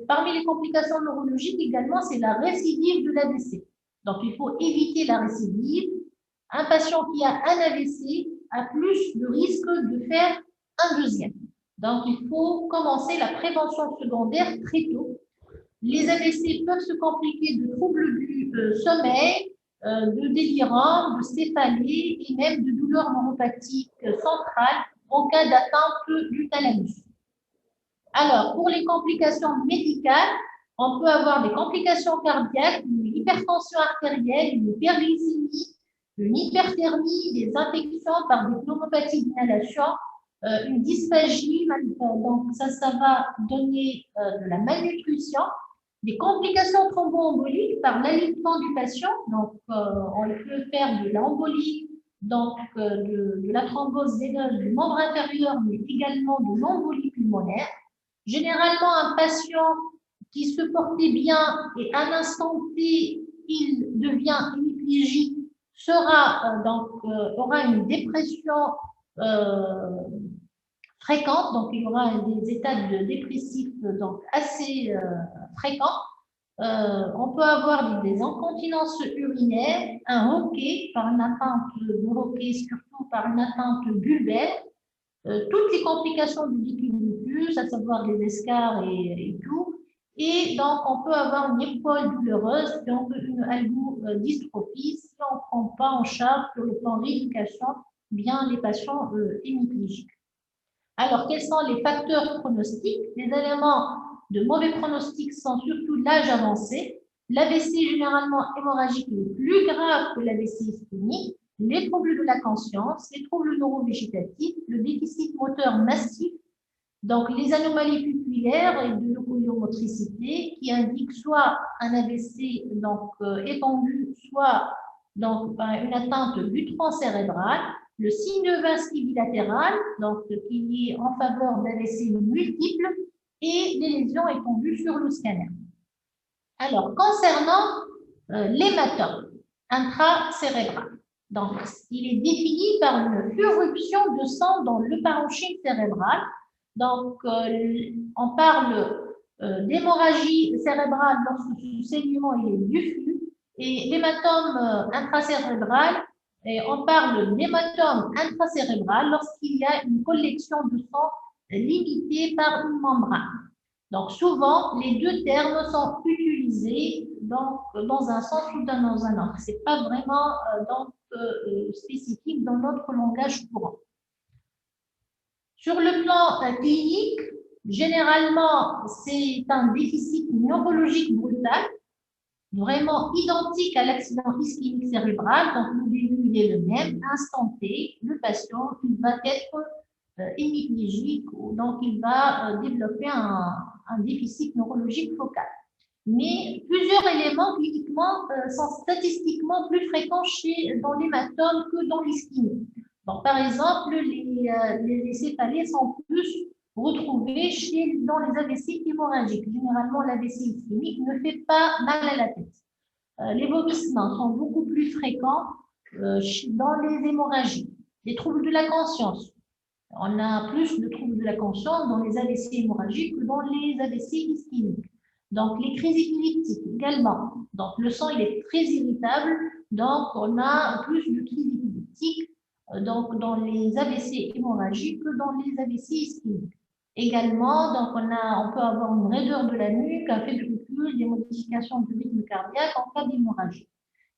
Parmi les complications neurologiques également, c'est la récidive de l'AVC. Donc, il faut éviter la récidive. Un patient qui a un AVC a plus de risque de faire un deuxième. Donc, il faut commencer la prévention secondaire très tôt. Les AVC peuvent se compliquer de troubles du sommeil, de délirants, de céphalées et même de douleurs neuropathiques centrales en cas d'atteinte du thalamus. Alors, pour les complications médicales, on peut avoir des complications cardiaques, une hypertension artérielle, une hyperglycémie, une hyperthermie, des infections par des pneumopathies d'inhalation, une dysphagie, donc ça va donner de la malnutrition, des complications thromboemboliques par l'alitement du patient, donc on peut faire de l'embolie, donc de la thrombose veineuse du membre inférieur, mais également de l'embolie pulmonaire. Généralement, un patient qui se portait bien et à un instant T, il devient hémiplégique, aura une dépression fréquente, donc il y aura des états dépressifs donc assez fréquents. On peut avoir des incontinences urinaires, un hoquet par une atteinte de hoquet, surtout par une atteinte bulbaire, toutes les complications du décubitus, à savoir les escarres et tout. Et donc, on peut avoir une épaule douloureuse, donc une algodystrophie si on ne prend pas en charge sur le plan rééducation bien les patients hémiplégiques. Alors, quels sont les facteurs pronostiques? Les éléments de mauvais pronostic sont surtout l'âge avancé, l'AVC généralement hémorragique est plus grave que l'AVC ischémique, les troubles de la conscience, les troubles neurovégétatifs, le déficit moteur massif, donc les anomalies pupillaires et de locomotricité qui indiquent soit un AVC donc, étendu, soit donc, une atteinte butyro-cérébrale, le signe vasque bilatéral, donc qui est en faveur d'AVC multiples, et les lésions étendues sur le scanner. Alors, concernant l'hématome intracérébral, donc il est défini par une éruption de sang dans le parenchyme cérébral. Donc, on parle d'hémorragie cérébrale lorsque ce saignement est diffus, et l'hématome intracérébral, et on parle d'hématome intracérébral lorsqu'il y a une collection de sang limitée par une membrane. Donc, souvent, les deux termes sont utilisés dans un sens ou dans un autre. Ce n'est pas vraiment spécifique dans notre langage courant. Sur le plan clinique, généralement, c'est un déficit neurologique brutal, vraiment identique à l'accident ischémique cérébral. Donc, le début, il est le même, instant T, le patient, il va être hémiplégique, donc il va développer un déficit neurologique focal. Mais plusieurs éléments cliniquement sont statistiquement plus fréquents dans l'hématome que dans l'ischémie. Donc, par exemple, les céphalées sont plus retrouvées dans les AVC hémorragiques. Généralement, l'AVC ischémique ne fait pas mal à la tête. Les vomissements sont beaucoup plus fréquents dans les hémorragies. Les troubles de la conscience. On a plus de troubles de la conscience dans les AVC hémorragiques que dans les AVC ischémiques. Donc, les crises épileptiques également. Donc, le sang, il est très irritable. Donc, on a plus de crises épileptiques donc, dans les AVC hémorragiques que dans les AVC ischémiques. Également, donc, on peut avoir une raideur de la nuque, un faible recul, des modifications du rythme cardiaque en cas d'hémorragie.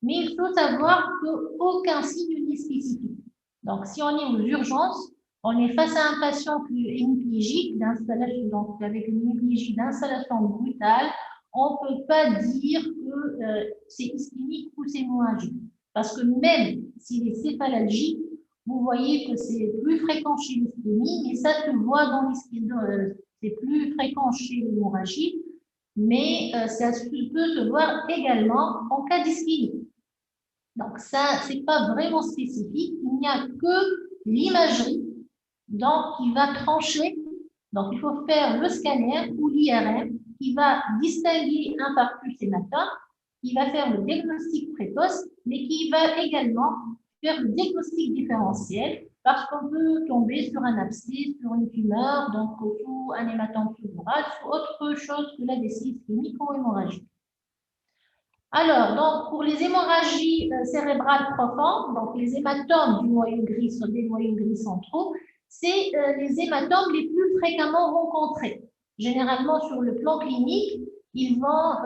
Mais il faut savoir qu'aucun signe n'est spécifique. Donc, si on est aux urgences, on est face à un patient hémiplégique d'installation, donc avec une hémiplégie d'installation brutale, on ne peut pas dire que c'est ischémique ou c'est hémorragique. Parce que même s'il est céphalalgique, vous voyez que c'est plus fréquent chez l'ischémie, mais ça se voit dans l'ischémie, c'est plus fréquent chez l'hémorragie, mais ça peut se voir également en cas d'ischémie. Donc ça, ce n'est pas vraiment spécifique, il n'y a que l'imagerie donc qui va trancher. Donc il faut faire le scanner ou l'IRM qui va distinguer un infarctus hématome, qui va faire le diagnostic précoce, mais qui va également faire le diagnostic différentiel parce qu'on peut tomber sur un abscisse, sur une tumeur, donc sous un hématome sous-dural, sous autre chose que l'AVC ischémique ou hémorragique. Alors, donc, pour les hémorragies cérébrales profondes, donc les hématomes du noyau gris, des noyaux gris centraux, c'est les hématomes les plus fréquemment rencontrés. Généralement, sur le plan clinique, ils vont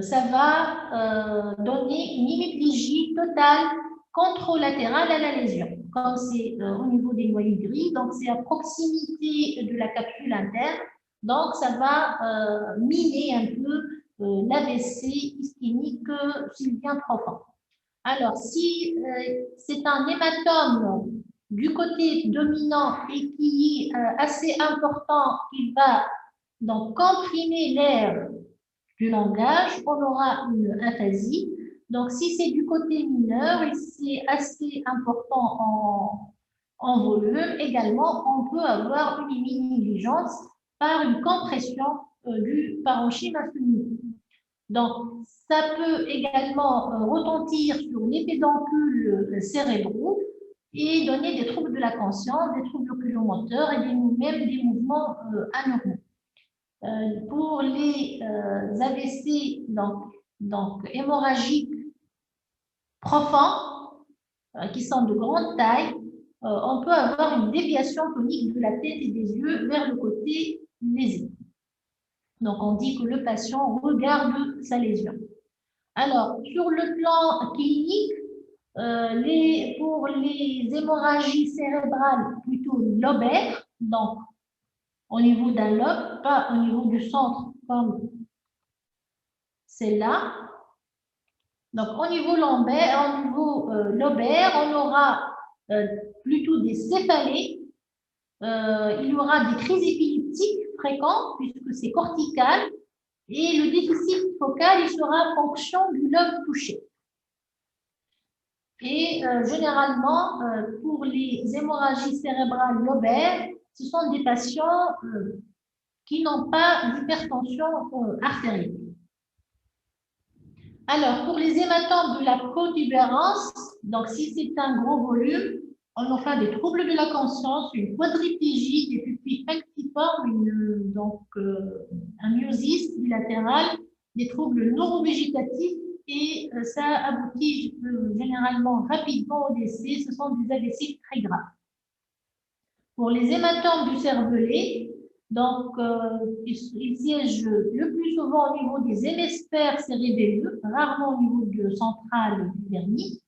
ça va donner une hémiplégie totale contralatérale à la lésion. Comme c'est au niveau des noyaux gris, donc c'est à proximité de la capsule interne. Donc, ça va miner un peu l'AVC ischémique s'il vient profond. Alors, si c'est un hématome du côté dominant et qui est assez important, il va donc comprimer l'aire du langage, on aura une aphasie. Donc, si c'est du côté mineur et c'est assez important en volume, également, on peut avoir une héminégligence par une compression du parenchyme insulinien. Donc, ça peut également retentir sur les pédoncules cérébraux et donner des troubles de la conscience, des troubles oculomoteurs et même des mouvements anormaux. Pour les AVC, donc hémorragiques profonds, qui sont de grande taille, on peut avoir une déviation tonique de la tête et des yeux vers le côté lésé. Donc, on dit que le patient regarde sa lésion. Alors, sur le plan clinique, pour les hémorragies cérébrales plutôt lobaires, donc au niveau d'un lobe, pas au niveau du centre comme celle-là. Donc, au niveau lobaire, on aura plutôt des céphalées. Il y aura des crises épileptiques fréquentes puisque c'est cortical et le déficit focal il sera en fonction du lobe touché. Et généralement, pour les hémorragies cérébrales lobaires, ce sont des patients qui n'ont pas d'hypertension artérielle. Alors, pour les hématomes de la protubérance, donc si c'est un gros volume, on aura des troubles de la conscience, une quadriplégie, des pupilles falciformes, un myosis bilatéral, des troubles neurovégétatifs et ça aboutit généralement rapidement au décès. Ce sont des AVC très graves. Pour les hématomes du cervelet, donc ils siègent le plus souvent au niveau des hémisphères cérébelleux, rarement au niveau central du vernis.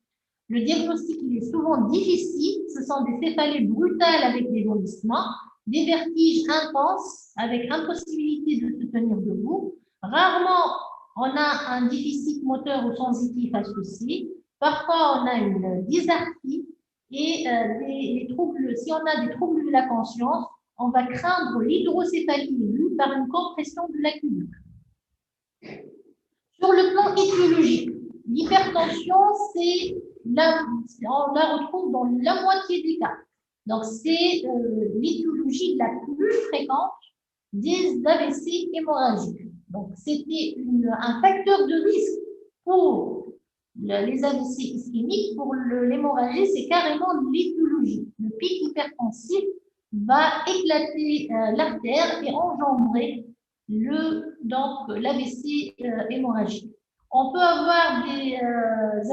Le diagnostic il est souvent difficile. Ce sont des céphalées brutales avec des vomissements, des vertiges intenses avec impossibilité de se tenir debout. Rarement, on a un déficit moteur ou sensitif associé. Parfois, on a une dysarthrie et les troubles, si on a des troubles de la conscience, on va craindre l'hydrocéphalie aiguë par une compression de l'aqueduc. Sur le plan étiologique, l'hypertension, on la retrouve dans la moitié des cas. Donc, c'est l'étiologie la plus fréquente des AVC hémorragiques. Donc, c'était un facteur de risque pour les AVC ischémiques. Pour l'hémorragie, c'est carrément l'étiologie. Le pic hypertensif va éclater l'artère et engendrer l'AVC hémorragique. On peut avoir des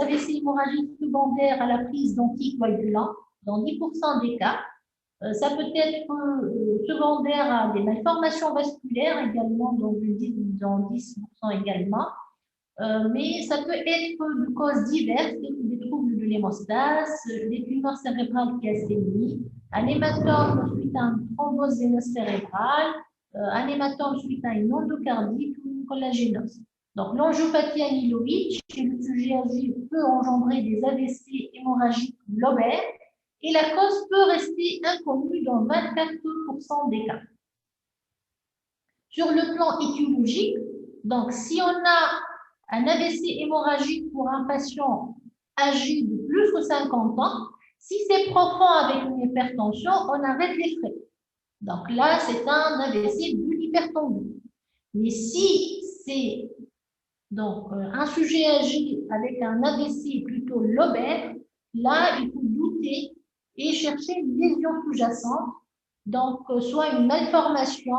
AVC hémorragiques secondaires à la prise d'anticoagulants dans 10% des cas. Ça peut être secondaire à des malformations vasculaires également, dans 10% également. Mais ça peut être de causes diverses, des troubles de l'hémostase, des tumeurs cérébrales qui assainissent, un hématome suite à une thrombose veineuse cérébrale, un hématome suite à une endocardite ou une collagénose. Donc, l'angiopathie amyloïde chez le sujet âgé peut engendrer des AVC hémorragiques lobaires et la cause peut rester inconnue dans 24% des cas. Sur le plan étiologique, donc si on a un AVC hémorragique pour un patient âgé de plus de 50 ans, si c'est profond avec une hypertension, on arrête les frais. Donc là, c'est un AVC de l'hypertension. Mais si c'est Donc, un sujet agi avec un AVC plutôt lobaire, là, il faut douter et chercher une lésion sous-jacente, donc soit une malformation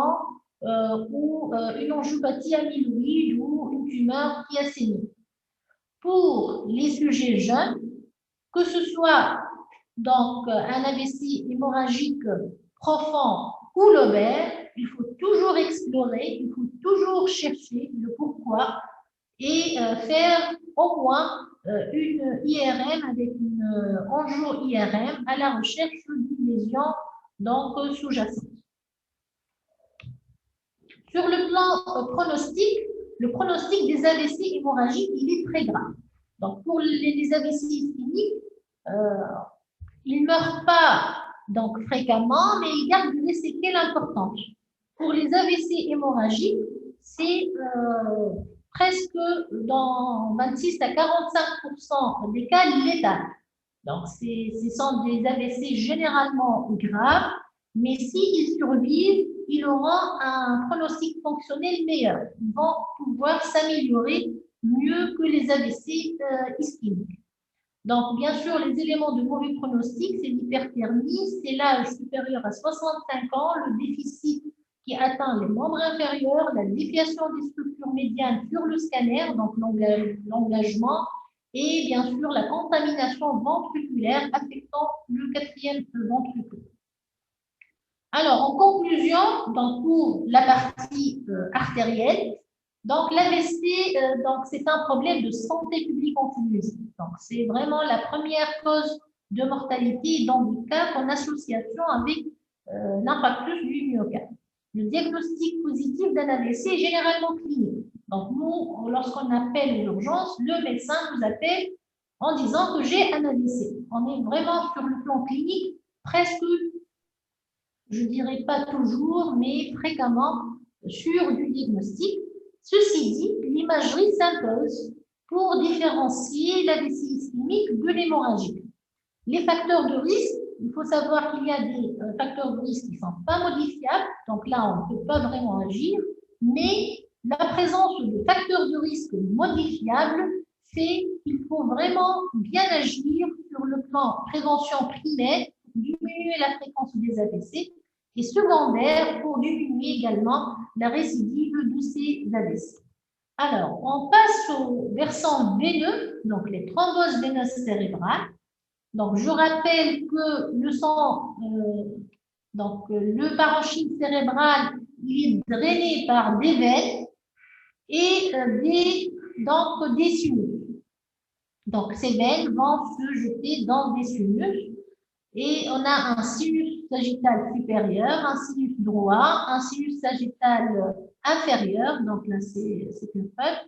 ou une angiopathie amyloïde ou une tumeur hyacénique. Pour les sujets jeunes, que ce soit donc un AVC hémorragique profond ou lobaire, il faut toujours explorer, il faut toujours chercher le pourquoi et faire au moins une IRM avec une angio-IRM à la recherche d'une lésion donc sous-jacente. Sur le plan pronostic, le pronostic des AVC hémorragiques, il est très grave. Donc pour les AVC ischémiques, ils ne meurent pas donc fréquemment, mais ils gardent des séquelles importantes. Pour les AVC hémorragiques, c'est presque dans 26 à 45% des cas létals. Donc, ce sont des AVC généralement graves, mais s'ils survivent, ils auront un pronostic fonctionnel meilleur. Ils vont pouvoir s'améliorer mieux que les AVC ischémiques. Donc, bien sûr, les éléments de mauvais pronostic, c'est l'hyperthermie, c'est l'âge supérieur à 65 ans, le déficit qui atteint les membres inférieurs, la déviation des structures médianes sur le scanner, donc l'engagement, et bien sûr la contamination ventriculaire affectant le quatrième ventricule. Alors, en conclusion, donc pour la partie artérielle, donc l'AVC, c'est un problème de santé publique en Tunisie. Donc, c'est vraiment la première cause de mortalité et d'handicap en association avec l'infarctus du myocarde. Le diagnostic positif d'un AVC est généralement clinique. Donc, nous, lorsqu'on appelle l'urgence, le médecin nous appelle en disant que j'ai un AVC. On est vraiment sur le plan clinique, presque, je ne dirais pas toujours, mais fréquemment sur du diagnostic. Ceci dit, l'imagerie s'impose pour différencier l'AVC ischémique de l'hémorragie. Les facteurs de risque, il faut savoir qu'il y a des facteurs de risque qui ne sont pas modifiables, donc là, on ne peut pas vraiment agir, mais la présence de facteurs de risque modifiables fait qu'il faut vraiment bien agir sur le plan prévention primaire pour diminuer la fréquence des AVC et secondaire pour diminuer également la récidive de ces AVC. Alors, on passe au versant veineux, donc les thromboses veineuses cérébrales. Donc, je rappelle que le sang, le parenchyme cérébral, il est drainé par des veines et des sinus. Donc, ces veines vont se jeter dans des sinus et on a un sinus sagittal supérieur, un sinus droit, un sinus sagittal inférieur, donc là, c'est une feuille.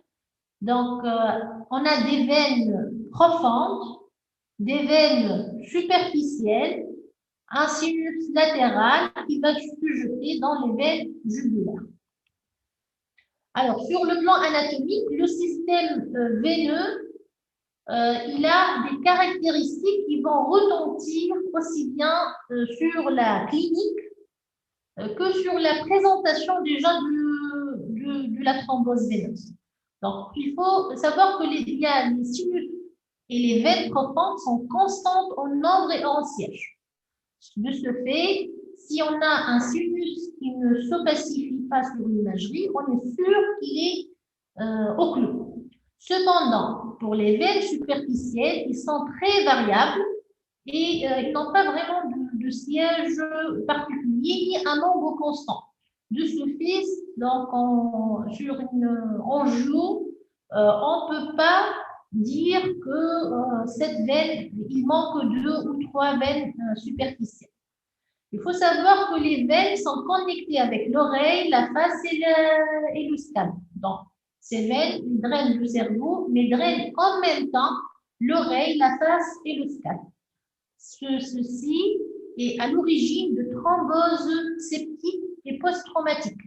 Donc, on a des veines profondes, des veines superficielles, un sinus latéral qui va se jeter dans les veines jugulaires. Alors, sur le plan anatomique, le système veineux, il a des caractéristiques qui vont retentir aussi bien sur la clinique que sur la présentation déjà de la thrombose veineuse. Donc, il faut savoir que les sinus et les veines profondes sont constantes en nombre et en siège. De ce fait, si on a un sinus qui ne s'opacifie pas sur l'imagerie, on est sûr qu'il est occluant. Cependant, pour les veines superficielles, ils sont très variables et ils n'ont pas vraiment de siège particulier ni un nombre constant. De ce fait, donc sur une angio, on ne peut pas dire que cette veine, il manque 2 ou 3 veines superficielles. Il faut savoir que les veines sont connectées avec l'oreille, la face et le scalp. Donc, ces veines drainent le cerveau, mais drainent en même temps l'oreille, la face et le scalp. Ceci est à l'origine de thromboses septiques et post-traumatiques.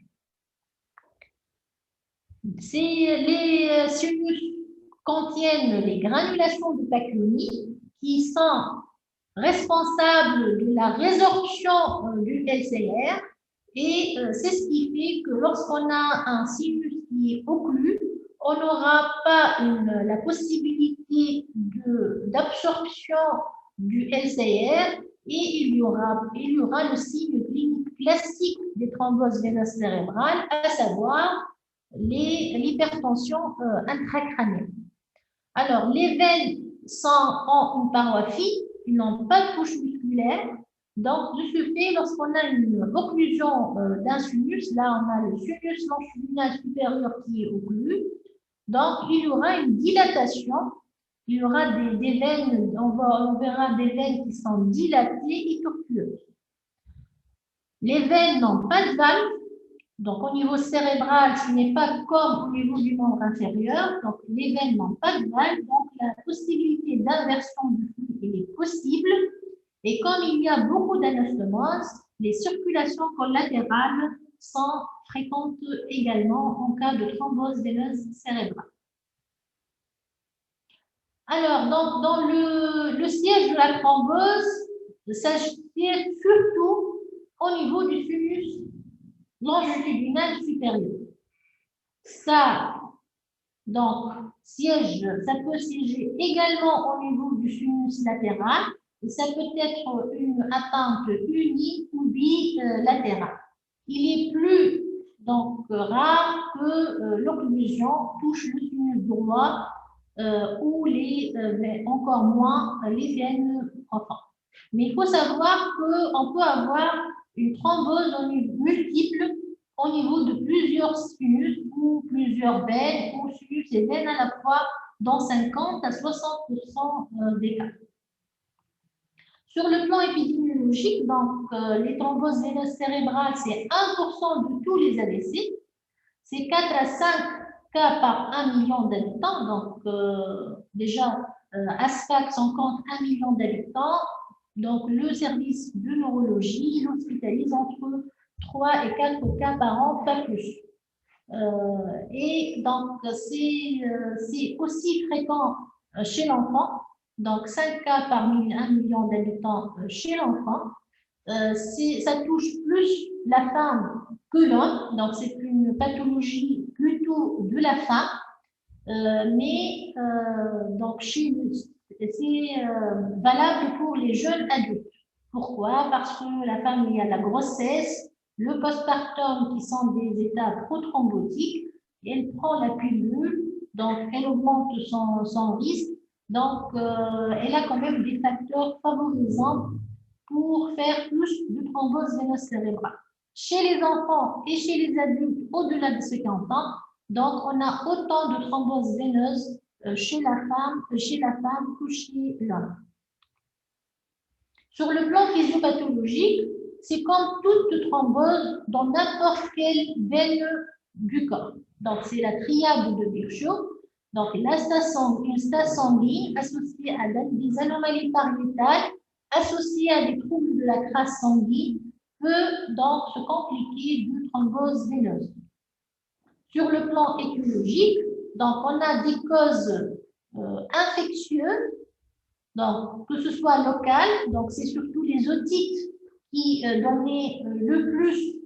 Les sinus contiennent les granulations de Tachyoni qui sont responsables de la résorption du LCR et c'est ce qui fait que lorsqu'on a un sinus qui est occlu, on n'aura pas la possibilité d'absorption du LCR et il y aura le signe clinique classique des thromboses veineuses cérébrales, à savoir l'hypertension intracrânienne. Alors, les veines ont une paroi fine, ils n'ont pas de couche musculaire. Donc, de ce fait, lorsqu'on a une occlusion d'un sinus, là, on a le sinus longitudinal supérieur qui est occlu. Donc, il y aura une dilatation. Il y aura des veines, on verra des veines qui sont dilatées et tortueuses. Les veines n'ont pas de valve. Donc, au niveau cérébral, ce n'est pas comme au niveau du membre inférieur. Donc, les veines n'ont pas de valve. Donc, la possibilité d'inversion du flux est possible. Et comme il y a beaucoup d'anastomoses, les circulations collatérales sont fréquentes également en cas de thrombose veineuse cérébrale. Alors, dans le siège de la thrombose, ça siège surtout au niveau du sinus longitudinal supérieur. Ça, donc, ça peut siéger également au niveau du sinus latéral et ça peut être une atteinte uni ou bilatérale. Il est plus donc rare que l'occlusion touche le sinus droit ou mais encore moins les veines profondes. Mais il faut savoir qu'on peut avoir une thrombose multiple au niveau de plusieurs sinus ou plusieurs veines ou sinus et veines à la fois dans 50 à 60% des cas. Sur le plan épidémiologique, donc, les thromboses veineuses cérébrales, c'est 1% de tous les AVC. C'est 4 à 5 cas par 1 million d'habitants. Donc, déjà, ASFAC s'en compte 1 million d'habitants. Donc, le service de neurologie l'hospitalise entre 3 et 4 cas par an, pas plus. Et donc, c'est aussi fréquent chez l'enfant. Donc, 5 cas par 1 million d'habitants chez l'enfant. Ça touche plus la femme que l'homme. Donc, c'est une pathologie plutôt de la femme. Donc, c'est valable pour les jeunes adultes. Pourquoi? Parce que la femme, il y a la grossesse, le postpartum qui sont des états prothrombotiques, elle prend la pilule, donc elle augmente son risque, donc elle a quand même des facteurs favorisants pour faire plus de thrombose veineuse cérébrale. Chez les enfants et chez les adultes au-delà de 50 ans, donc on a autant de thrombose veineuse chez la femme que chez l'homme. Sur le plan physiopathologique, c'est comme toute thrombose dans n'importe quelle veine du corps. Donc, c'est la triade de Virchow. Donc, une stase sanguine associée à des anomalies pariétales, associée à des troubles de la crasse sanguine, peut donc se compliquer de thrombose veineuse. Sur le plan étiologique, donc, on a des causes infectieuses. Donc, que ce soit local, donc c'est surtout les otites qui donnaient le plus,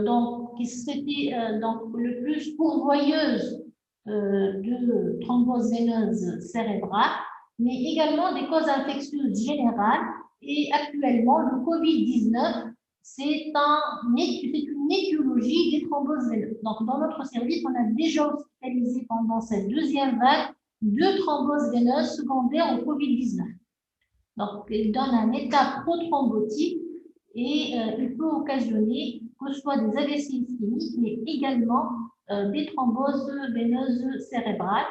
donc qui étaient donc le plus pourvoyeuses de thrombose veineuse cérébrale, mais également des causes infectieuses générales. Et actuellement, le Covid-19, c'est une étiologie des thromboses veineuses. Donc, dans notre service, on a déjà hospitalisé pendant cette deuxième vague 2 thromboses veineuses secondaires au Covid-19. Donc, il donne un état prothrombotique et il peut occasionner que ce soit des AVC ischémiques, mais également des thromboses veineuses cérébrales.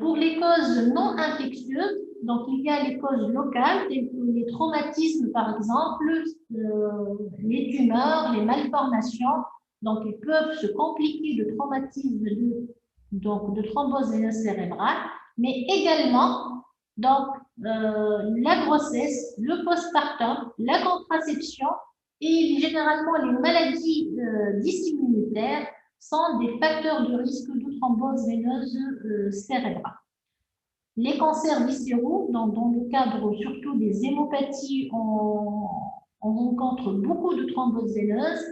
Pour les causes non infectieuses, donc il y a les causes locales, telles que les traumatismes par exemple, les tumeurs, les malformations. Donc, ils peuvent se compliquer de traumatisme de thrombose veineuse cérébrale, mais également donc, la grossesse, le postpartum, la contraception et généralement les maladies dysimmunitaires sont des facteurs de risque de thrombose veineuse cérébrale. Les cancers viscéraux, dans le cadre surtout des hémopathies, on rencontre beaucoup de thromboses veineuses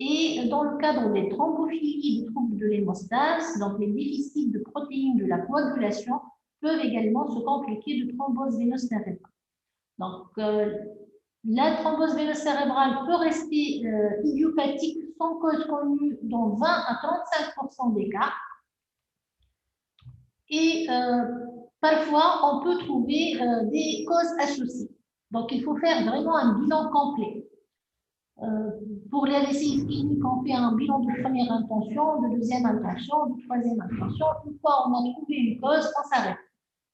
Et dans le cadre des thrombophilies, des troubles de l'hémostase, donc les déficits de protéines de la coagulation peuvent également se compliquer de thrombose veineuse cérébrale. Donc, la thrombose veineuse cérébrale peut rester idiopathique sans cause connue dans 20 à 35% des cas. Et parfois, on peut trouver des causes associées. Donc, il faut faire vraiment un bilan complet. Pour les récits cliniques, on fait un bilan de première intention, de deuxième intention, de troisième intention. Une fois on a trouvé une cause, on s'arrête.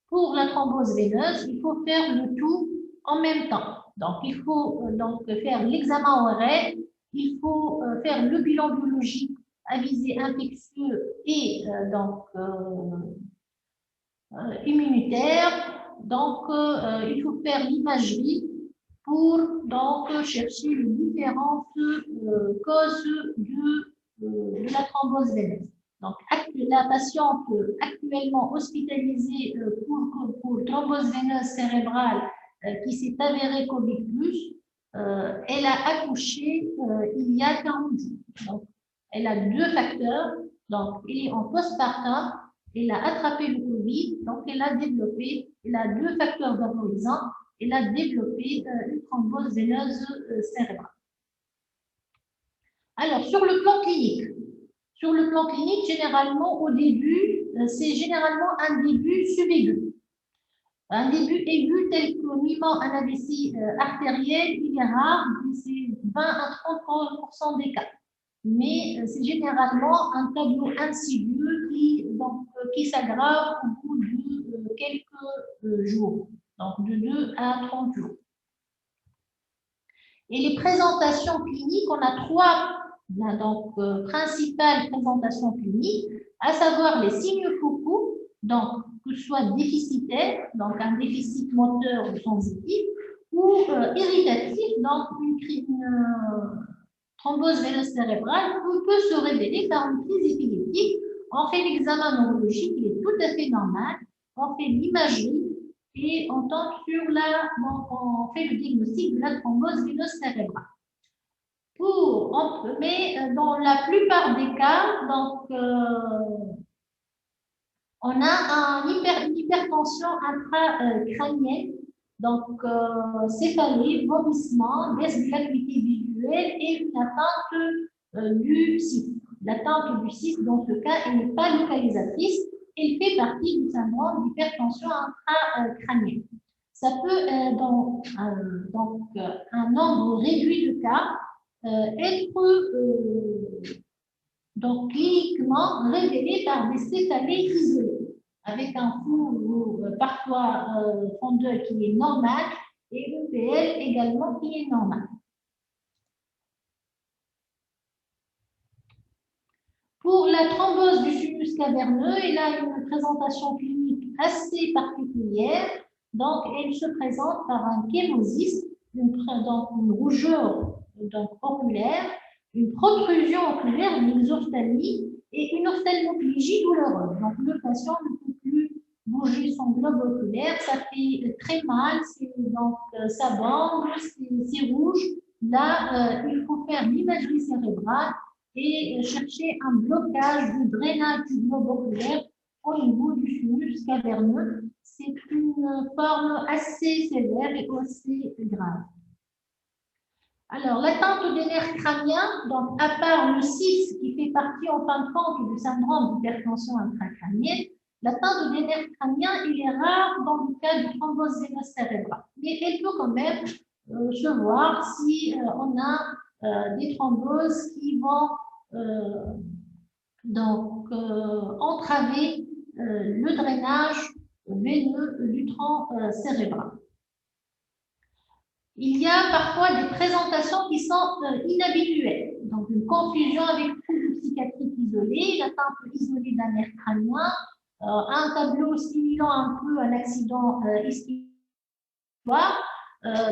Pour la thrombose veineuse, il faut faire le tout en même temps. Donc, il faut donc faire l'examen ORL, il faut faire le bilan biologique à visée infectieux et immunitaire. Donc, il faut faire l'imagerie pour donc chercher les différentes causes de la thrombose veineuse. Donc, la patiente actuellement hospitalisée pour thrombose veineuse cérébrale qui s'est avérée Covid+, elle a accouché il y a 40 jours. Donc, elle a 2 facteurs. Donc, elle est en postpartum, elle a attrapé le Covid, donc elle a 2 facteurs favorisants. Elle a développé une thrombose veineuse cérébrale. Alors, sur le plan clinique, généralement, au début, c'est généralement un début subaigu. Un début aigu tel que mimant un AVC artériel, il est rare, c'est 20 à 30% des cas. Mais c'est généralement un tableau insidieux qui s'aggrave au bout de quelques jours. Donc, de 2 à 30 jours. Et les présentations cliniques, on a 3 principales présentations cliniques, à savoir les signes focaux, donc que ce soit déficitaire, donc un déficit moteur ou sensitif, ou irritatif, donc une thrombose veineuse cérébrale peut se révéler par une crise épileptique. On fait l'examen neurologique, il est tout à fait normal, on fait l'imagerie, et on tombe on fait le diagnostic de la thrombose veineuse cérébrale. Mais dans la plupart des cas, donc, on a une hypertension intracrânienne, donc céphalée, vomissement, baisse de l'acuité visuelle et une atteinte du cyste. L'atteinte du cyste, dans ce cas, elle n'est pas localisatrice. Elle fait partie du syndrome d'hypertension intracrânienne. Ça peut, dans un nombre réduit de cas, être donc cliniquement révélé par des céphalées isolées, avec un fond parfois fondeur qui est normal et une PL également qui est normal. Pour la thrombose du sinus caverneux, elle a une présentation clinique assez particulière. Donc, elle se présente par un chémosis, une rougeur oculaire, une protrusion oculaire, une exophthalmie et une ophtalmoplégie douloureuse. Donc, le patient ne peut plus bouger son globe oculaire, ça fait très mal, ça bande, c'est rouge. Là, il faut faire l'imagerie cérébrale et chercher un blocage du drainage du globe oculaire au niveau du sinus caverneux. C'est une forme assez sévère et assez grave. Alors, l'atteinte des nerfs crâniens, donc à part le 6 qui fait partie en fin de compte du syndrome d'hypertension intracrânienne, l'atteinte des nerfs crâniens, il est rare dans le cas de thrombose veineuse cérébrale. Mais elle peut quand même se voir si on a des thromboses qui vont entraver le drainage veineux du tronc cérébral. Il y a parfois des présentations qui sont inhabituelles, donc une confusion avec troubles psychiatriques isolés, l'atteinte isolée d'un nerf crânien, un tableau simulant un peu un accident ischémique,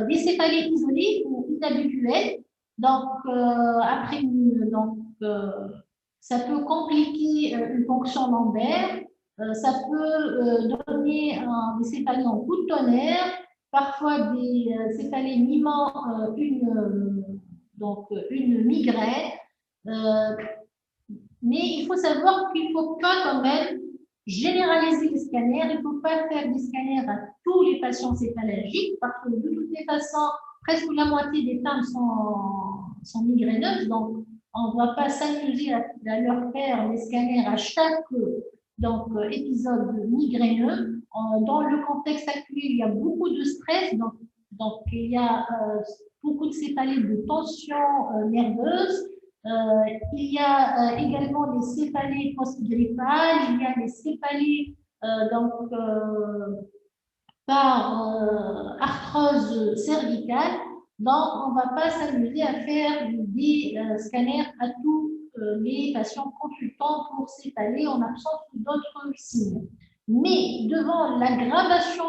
des céphalées isolées ou inhabituelles. Donc, ça peut compliquer une fonction lombaire, ça peut donner des céphalées en coup de tonnerre, parfois des céphalées mimant une migraine, Mais il faut savoir qu'il ne faut pas quand même généraliser les scanners. Il ne faut pas faire des scanners à tous les patients céphalalgiques parce que de toutes les façons, presque la moitié des femmes sont migraineuses. Donc, on ne va pas s'amuser à leur faire des scanners à chaque épisode migraineux. Dans le contexte actuel, il y a beaucoup de stress. Donc il y a beaucoup de céphalées de tension nerveuse. Il y a également les céphalées post-grippales, il y a les céphalées par arthrose cervicale. Donc, on ne va pas s'amuser à faire des scanners à tous les patients consultants pour céphalées en absence d'autres signes. Mais devant l'aggravation,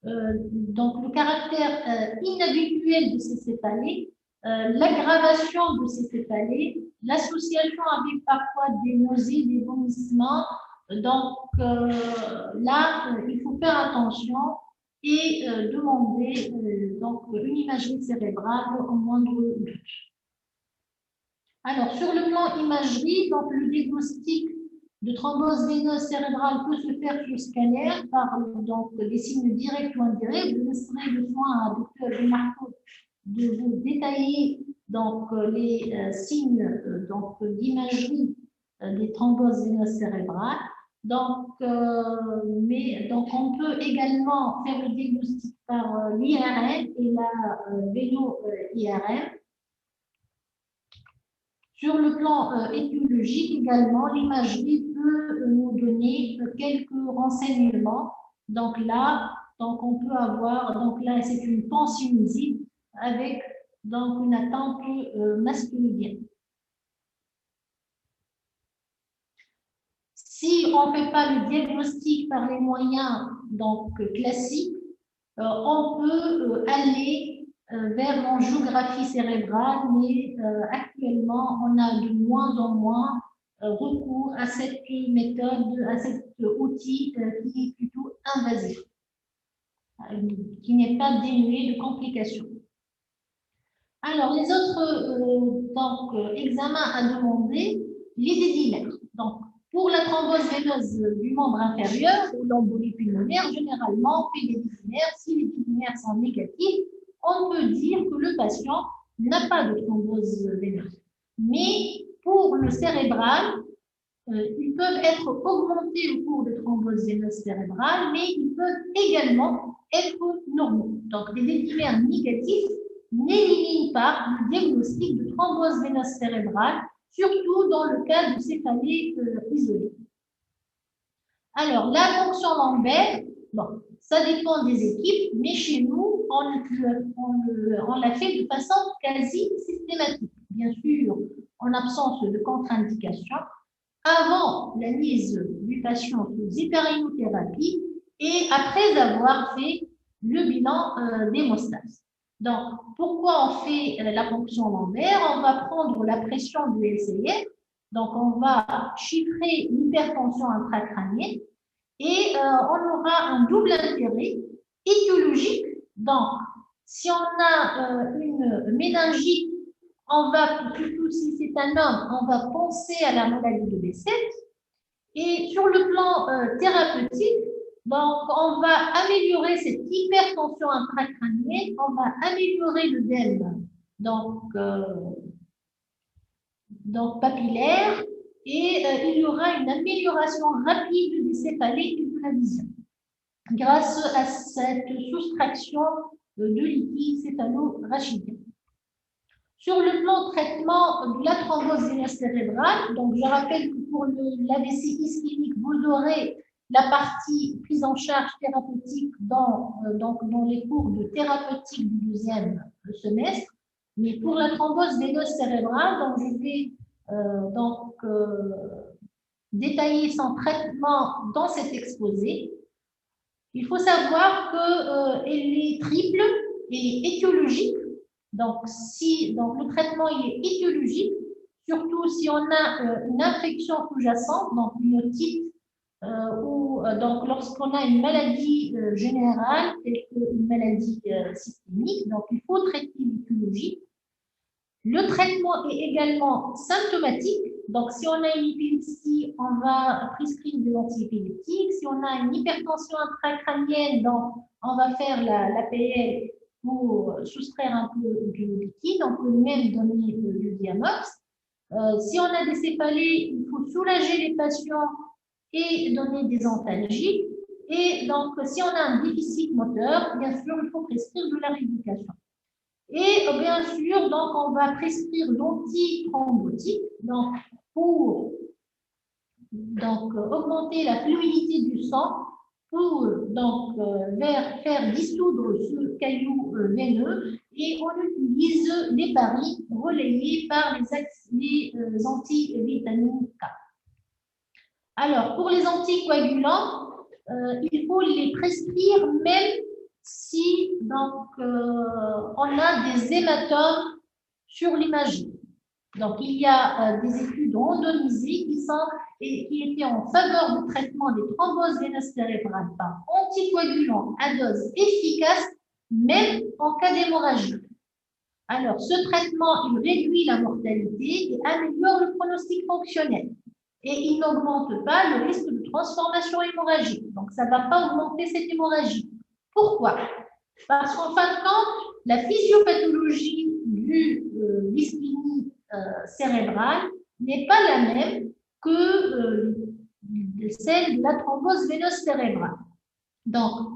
donc le caractère inhabituel de ces céphalées, l'aggravation de ces céphalées, l'association avec parfois des nausées, des vomissements. Donc là, il faut faire attention et demander donc une imagerie cérébrale au moindre doute. Alors, sur le plan imagerie, donc le diagnostic de thrombose veineuse cérébrale peut se faire sur scanner par donc, des signes directs ou indirects. Je laisserai le soin à Dr Marco de vous détailler donc, les signes d'imagerie des thromboses veineuses cérébrales. Donc, on peut également faire le diagnostic par l'IRM et la vélo-IRM. Sur le plan étiologique également, l'imagerie peut nous donner quelques renseignements. Donc là, on peut avoir, c'est une pansinusite avec une attente masculine. Si on ne fait pas le diagnostic par les moyens classiques, on peut aller vers l'angiographie cérébrale, mais actuellement, on a de moins en moins recours à cette méthode, à cet outil qui est plutôt invasif, qui n'est pas dénué de complications. Alors, les autres examens à demander, les dédimètres. Donc, pour la thrombose veineuse du membre inférieur ou l'embolie pulmonaire, généralement, on fait des dédimètres. Si les dédimètres sont négatifs, on peut dire que le patient n'a pas de thrombose veineuse. Mais pour le cérébral, ils peuvent être augmentés au cours de thrombose veineuse cérébrale, mais ils peuvent également être normaux. Donc, des dédimètres négatifs n'éliminent pas le diagnostic de thrombose veineuse cérébrale, surtout dans le cas de céphalées isolées. Alors, la fonction lombaire, bon, ça dépend des équipes, mais chez nous, on l'a fait de façon quasi systématique. Bien sûr, en absence de contre-indication, avant la mise du patient sous hyperimmunothérapie et après avoir fait le bilan d'hémostase. Donc, pourquoi on fait la fonction lombaire? On va prendre la pression du LCR, donc on va chiffrer l'hypertension intracrânienne et on aura un double intérêt étiologique. Donc, si on a une méningite, on va, surtout si c'est un homme, on va penser à la maladie de Behçet. Et sur le plan thérapeutique, donc on va améliorer cette hypertension intracrânienne, on va améliorer le DEM, donc papillaire, et il y aura une amélioration rapide des céphalées et de la vision grâce à cette soustraction de liquide céphalo-rachidien. Sur le plan traitement de la thrombose veineuse cérébrale, donc je rappelle que pour l'AVC ischémique, vous aurez la partie prise en charge thérapeutique dans les cours de thérapeutique du deuxième semestre. Mais pour la thrombose veineuse cérébrale, donc je vais détailler son traitement dans cet exposé. Il faut savoir qu'elle est triple et étiologique. Donc, le traitement il est étiologique, surtout si on a une infection sous-jacente, donc une otite, ou lorsqu'on a une maladie générale, telle qu'une maladie systémique, donc il faut traiter l'étiologie. Le traitement est également symptomatique. Donc, si on a une épilepsie, on va prescrire des antiépileptiques. Si on a une hypertension intracrânienne, donc on va faire l'APL pour soustraire un peu du liquide. On peut même donner du Diamox. Si on a des céphalées, il faut soulager les patients et donner des antalgiques. Et donc, si on a un déficit moteur, bien sûr, il faut prescrire de la rééducation. Et bien sûr, donc, on va prescrire l'antithrombotique donc, pour augmenter la fluidité du sang, pour donc, faire dissoudre ce caillou veineux, et on utilise les paris relayés par les antivitamines K. Alors, pour les anticoagulants, il faut les prescrire même si donc, on a des hématomes sur l'imagerie. Donc, il y a des études randomisées qui étaient en faveur du traitement des thromboses veineuses cérébrales par anticoagulants à dose efficace, même en cas d'hémorragie. Alors, ce traitement, il réduit la mortalité et améliore le pronostic fonctionnel. Et il n'augmente pas le risque de transformation hémorragique. Donc, ça ne va pas augmenter cette hémorragie. Pourquoi? Parce qu'en fin de compte, la physiopathologie du dyspnée cérébrale n'est pas la même que celle de la thrombose veineuse cérébrale. Donc,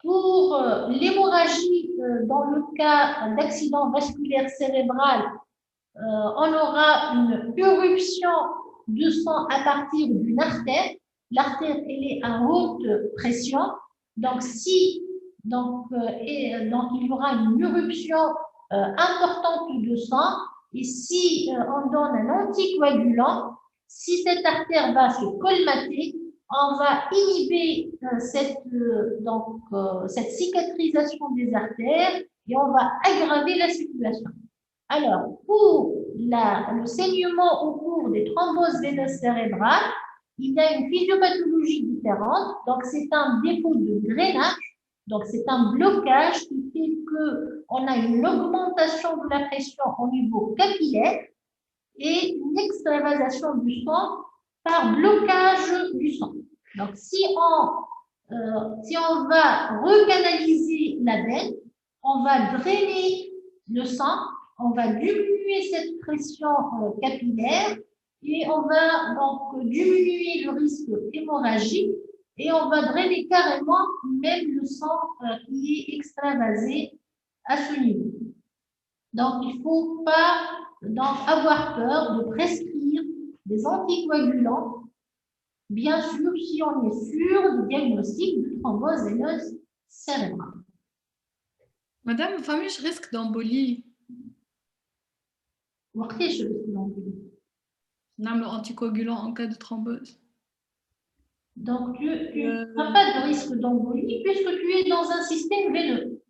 pour l'hémorragie, dans le cas d'accident vasculaire cérébral, on aura une éruption de sang à partir d'une artère. L'artère, elle est à haute pression. Donc, il y aura une éruption importante de sang. Et si on donne un anticoagulant, si cette artère va se colmater, on va inhiber cette cicatrisation des artères et on va aggraver la situation. Alors, pour le saignement au cours des thromboses veineuses cérébrales, il y a une physiopathologie différente. Donc, c'est un défaut de drainage. Donc, c'est un blocage qui fait qu'on a une augmentation de la pression au niveau capillaire et une extravasation du sang par blocage du sang. Donc, si on va recanaliser la veine, on va drainer le sang, on va diminuer cette pression capillaire et on va donc diminuer le risque hémorragique et on va drainer carrément même le sang qui est extravasé à ce niveau. Donc, il ne faut pas avoir peur de prescrire des anticoagulants, bien sûr, si on est sûr du diagnostic de thrombose veineuse cérébrale. Madame, je risque d'embolie. وقتاش الريسك d'embolie? نعمل anticoagulant en cas de thrombose. Donc, tu n'as pas de risque d'embolie puisque tu es dans un système veineux.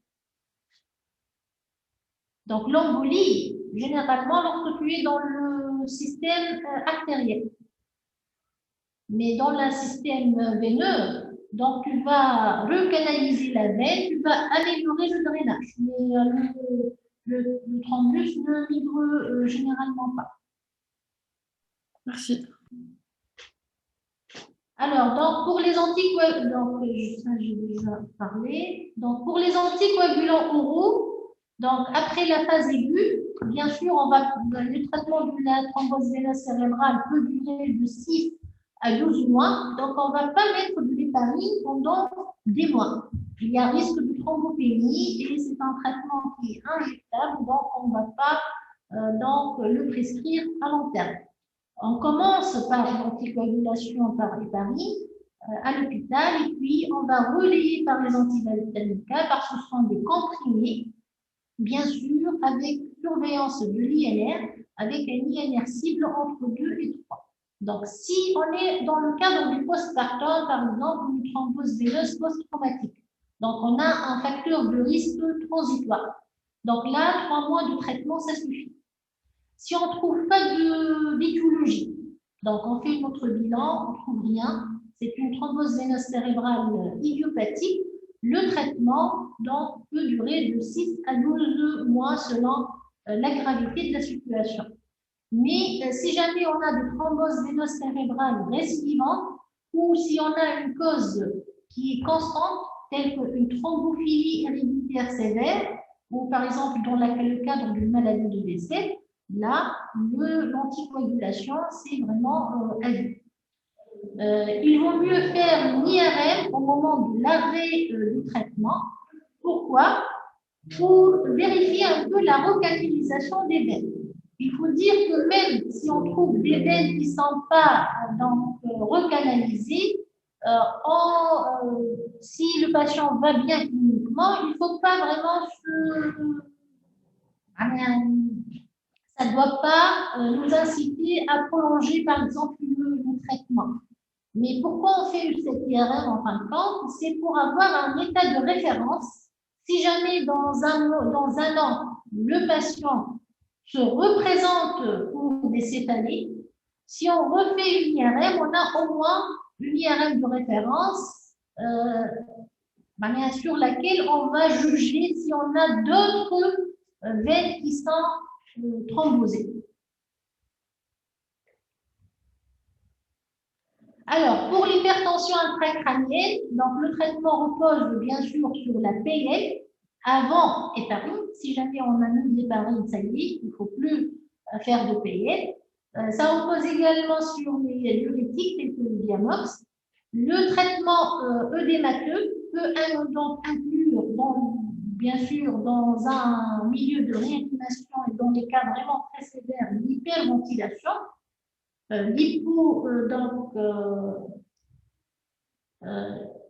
Donc, l'embolie, généralement, lorsque tu es dans le système artériel. Mais dans le système veineux, donc tu vas recanaliser la veine, tu vas améliorer le drainage. Mais le thrombus ne migre généralement pas. Merci. Alors, donc pour les anticoagulants, ça j'ai déjà parlé. Donc pour les anticoagulants oraux, donc après la phase aiguë, bien sûr, le traitement de la thrombose veineuse cérébrale peut durer de 6 à 12 mois. Donc on ne va pas mettre de l'héparine pendant des mois. Il y a risque de thrombopénie et c'est un traitement qui est injectable, donc on ne va pas le prescrire à long terme. On commence par l'anticoagulation par héparine à l'hôpital et puis on va relayer par les antivitamines K parce que ce sont des comprimés, bien sûr, avec surveillance de l'INR, avec un INR cible entre 2 et 3. Donc, si on est dans le cadre du postpartum, par exemple, une thrombose veineuse post-traumatique, donc on a un facteur de risque transitoire. Donc là, 3 mois de traitement, ça suffit. Si on ne trouve pas d'étiologie, donc on fait notre bilan, on ne trouve rien, c'est une thrombose veineuse cérébrale idiopathique, le traitement donc, peut durer de 6 à 12 mois selon la gravité de la situation. Mais si jamais on a des thromboses veineuses cérébrales récidivantes ou si on a une cause qui est constante, telle qu'une thrombophilie héréditaire sévère, ou par exemple dans le cadre d'une maladie de décès, là, l'anticoagulation, c'est vraiment à vie. Il vaut mieux faire une IRM au moment de l'arrêt du traitement. Pourquoi? Pour vérifier un peu la recanalisation des veines. Il faut dire que même si on trouve des veines qui ne sont pas recanalisées, si le patient va bien cliniquement, il ne faut pas vraiment ça ne doit pas nous inciter à prolonger, par exemple, le traitement. Mais pourquoi on fait cette IRM en fin de compte? C'est pour avoir un état de référence. Si jamais dans un an, le patient se représente pour des céphalées, si on refait une IRM, on a au moins une IRM de référence sur laquelle on va juger si on a d'autres veines qui sont thrombosées. Alors, pour l'hypertension intracrânienne, donc le traitement repose bien sûr sur la PL avant héparine. Si jamais on a mis l'héparine, ça y est, il ne faut plus faire de PL. Ça repose également sur les diurétiques tels que le Diamox. Le traitement œdémateux peut donc inclure, bien sûr, dans un milieu de réanimation et dans des cas vraiment très sévères, l'hyperventilation.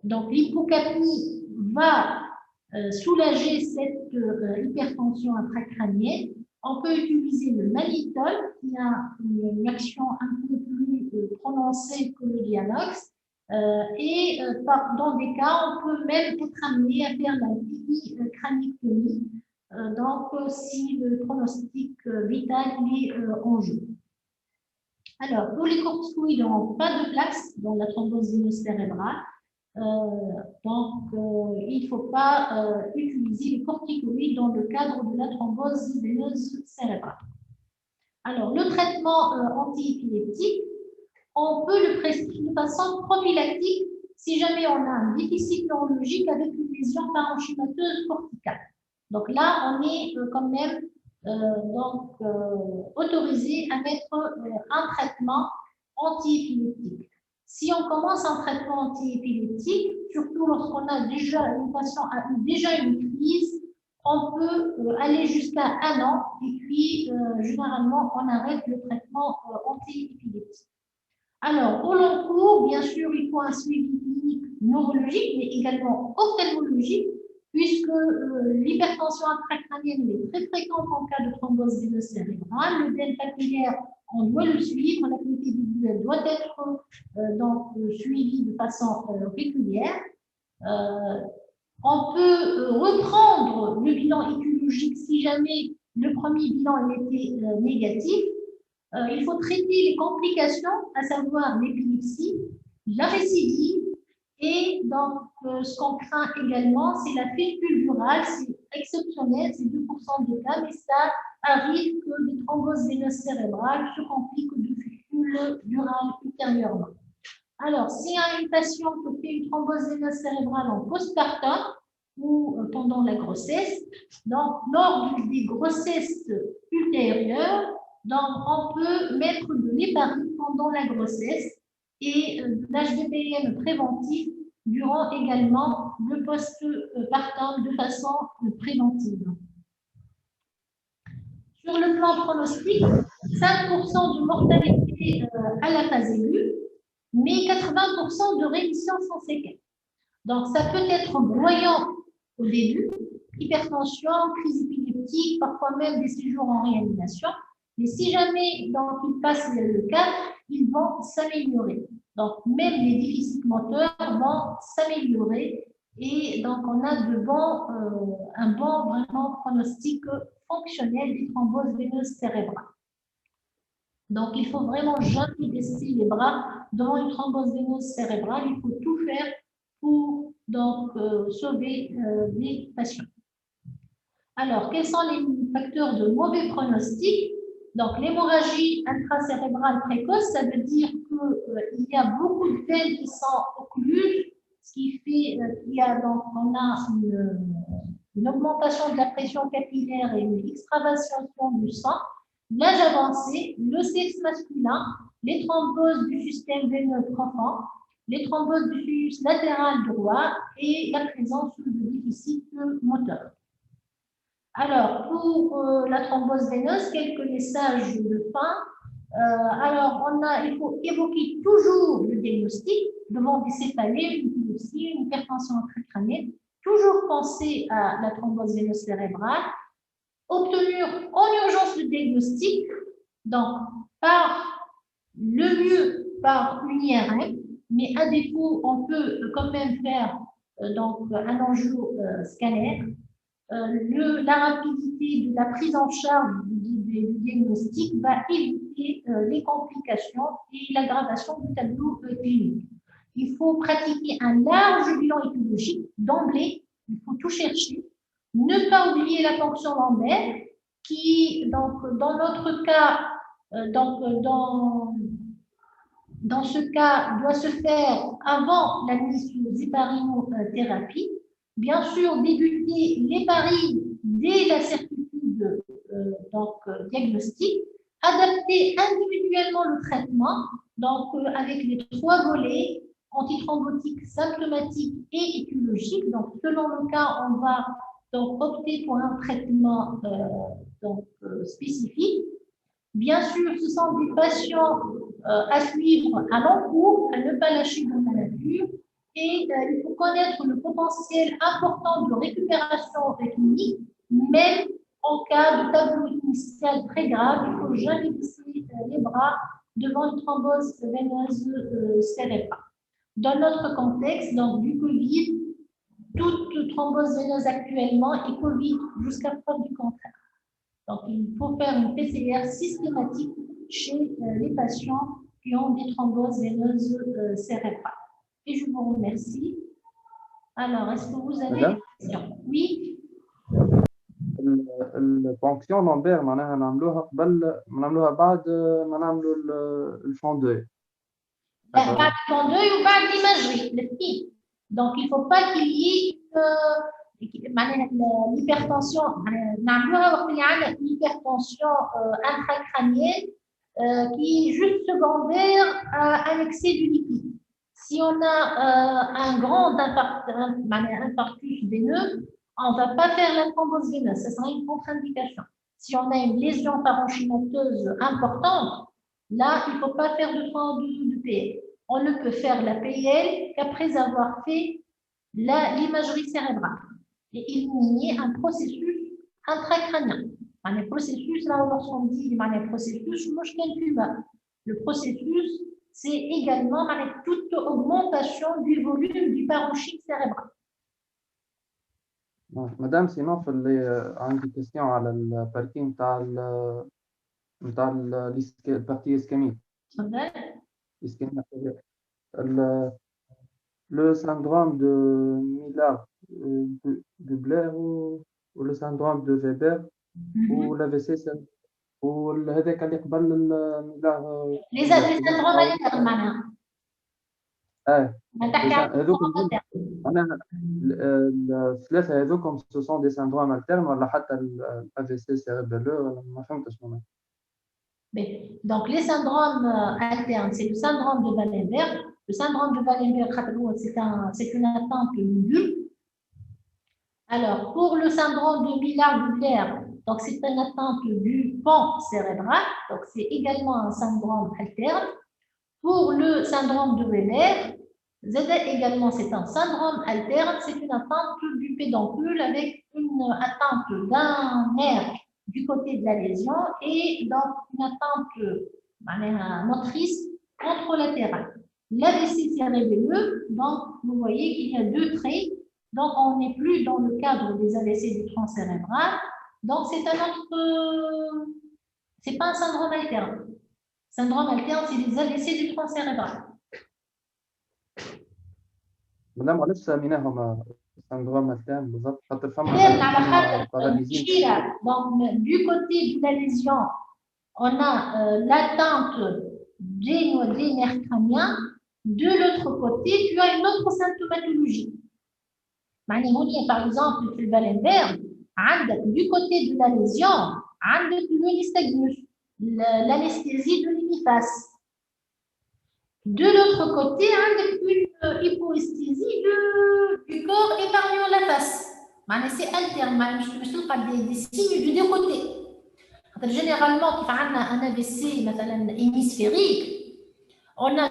Donc l'hypocapnie va soulager cette hypertension intracrânienne. On peut utiliser le mannitol qui a une action un peu plus prononcée que le Diamox. Dans des cas, on peut même être amené à faire la bicraniectomie, si le pronostic vital est en jeu. Alors, pour les corticoïdes, ils n'ont pas de place dans la thrombose veineuse cérébrale. Il ne faut pas utiliser les corticoïdes dans le cadre de la thrombose veineuse cérébrale. Alors, le traitement antiépileptique, on peut le prescrire de façon prophylactique si jamais on a un déficit neurologique avec une lésion parenchymateuse corticale. Donc là, on est quand même autorisé à mettre un traitement antiépileptique. Si on commence un traitement antiépileptique, surtout lorsqu'on a une patient a eu déjà une crise, on peut aller jusqu'à 1 an et puis généralement on arrête le traitement antiépileptique. Alors, au long cours, bien sûr, il faut un suivi clinique neurologique, mais également ophtalmologique, puisque l'hypertension intracrânienne est très fréquente en cas de thrombose veineuse cérébrale. Le dème papillaire, on doit le suivre, la qualité visuelle doit être suivie de façon régulière. On peut reprendre le bilan étiologique si jamais le premier bilan était négatif. Il faut traiter les complications, à savoir l'épilepsie, la récidive, et donc ce qu'on craint également, c'est la fuite fulgurale. C'est exceptionnel, c'est 2% des cas, mais ça arrive que les thromboses veineuses cérébrales se compliquent de fuite fulgurale ultérieurement. Alors, s'il y a une patiente qui fait une thrombose veineuse cérébrale en postpartum ou pendant la grossesse, donc lors des grossesses ultérieures, donc on peut mettre de l'héparine pendant la grossesse et l'HDPM préventif durant également le postpartum de façon préventive. Sur le plan pronostic, 5% de mortalité à la phase aiguë, mais 80% de rémission sans séquelles. Donc, ça peut être broyant au début, hypertension, crise épileptique, parfois même des séjours en réanimation. Mais si jamais ils passent le cap, ils vont s'améliorer. Donc, même les déficits moteurs vont s'améliorer. Et donc, on a un bon vraiment pronostic fonctionnel des thromboses veineuses cérébrales. Donc, il faut vraiment jamais baisser les bras devant une thrombose veineuse cérébrale. Il faut tout faire pour sauver les patients. Alors, quels sont les facteurs de mauvais pronostic? Donc, l'hémorragie intracérébrale précoce, ça veut dire qu'il y a beaucoup de veines qui sont occluses, ce qui fait qu'il y a donc on a une augmentation de la pression capillaire et une extravasation du sang, l'âge avancé, le sexe masculin, les thromboses du système veineux profond, les thromboses du sinus latéral droit et la présence de déficit moteur. Alors, pour la thrombose veineuse, quelques messages de fin. Alors, il faut évoquer toujours le diagnostic devant des céphalées, une épilepsie, une hypertension intracrânienne. Toujours penser à la thrombose veineuse cérébrale. Obtenir en urgence le diagnostic, donc le mieux par une IRM, mais à défaut, on peut quand même faire donc un angio scanner. La rapidité de la prise en charge du diagnostic va éviter les complications et l'aggravation du tableau clinique. Il faut pratiquer un large bilan écologique d'emblée, il faut tout chercher. Ne pas oublier la fonction lombaire qui, donc, dans notre cas, dans ce cas, doit se faire avant la mise sous héparinothérapie. Bien sûr, débuter l'héparie dès la certitude diagnostique, adapter individuellement le traitement, donc avec les 3 volets, antithrombotiques, symptomatiques et étiologiques. Donc, selon le cas, on va donc opter pour un traitement spécifique. Bien sûr, ce sont des patients à suivre à long cours, à ne pas lâcher dans la nature. Et il faut connaître le potentiel important de récupération clinique, même en cas de tableau initial très grave. Il ne faut jamais baisser les bras devant une thrombose veineuse cérébrale. Dans notre contexte, donc du Covid, toute thrombose veineuse actuellement est Covid jusqu'à preuve du contraire. Donc, il faut faire une PCR systématique chez les patients qui ont des thromboses veineuses cérébrales. Et je vous remercie. Alors, est-ce que vous avez des questions? Oui. البونكسيون لومبير معناها نعملوها بعد ما نعملوا الفون دوي. بعد الفون دوي وبعد l'imagerie, le film. Donc, il ne faut pas qu'il y ait l'hypertension. نعملوها وقت اللي عندنا l'hypertension intracrânienne qui est juste secondaire à un excès de lipides. Si on a un grand infarctus veineux, on ne va pas faire la thrombose veineuse, ce sera une contre-indication. Si on a une lésion parenchymateuse importante, là, il ne faut pas faire de PL. On ne peut faire la PL qu'après avoir fait l'imagerie cérébrale et éliminer un processus intracrânien. Un processus, là, lorsqu'on dit un processus, le processus, c'est également avec toute augmentation du volume du parenchyme cérébral. مدام سينو في اللي عندي كيستيون على البارتي نتاع البارتي اسكيميك. Le syndrome de Miller-Gubler ou le syndrome de Weber ou l'AVC وهذاك اللي قبل ميلار les syndromes alternes معناها. هذوك أنا الثلاثة هذوكم ce sont des syndromes alternes ولا حتى l'AVC cérébelleux ما فهمتش معناها. Donc les syndromes alternes, c'est le syndrome de Wallenberg. Le syndrome de Wallenberg, c'est une atteinte nulle. Alors pour le syndrome de Miller-Gubler, donc c'est une atteinte du pan cérébral, donc c'est également un syndrome alterne. Pour le syndrome de Weber, également c'est un syndrome alterne, c'est une atteinte du pédoncule avec une atteinte d'un nerf du côté de la lésion et donc une atteinte motrice contralatérale. L'AVC cérébelleux, donc vous voyez qu'il y a 2 traits, donc on n'est plus dans le cadre des AVC du tronc cérébral, donc c'est un autre, c'est pas un syndrome alterne. Syndrome alterne, c'est les AVC du tronc cérébral. مدام علاش سميناهم syndrome alterne بالضبط خاطر فما alterne على خاطر paralysie. Donc, du côté de la lésion, on a l'atteinte des nerfs crâniens. De l'autre côté, tu as une autre symptomatologie. Par exemple, في البالنبرغ عندك du côté de la lésion عندك le nystagmus, l'anesthésie de l'hémiphase. De l'autre côté, عندك une hypoesthésie du corps épargnant la face. C'est alterne, je te parle des signes du deux côtés. Généralement, quand on a un AVC hémisphérique, on a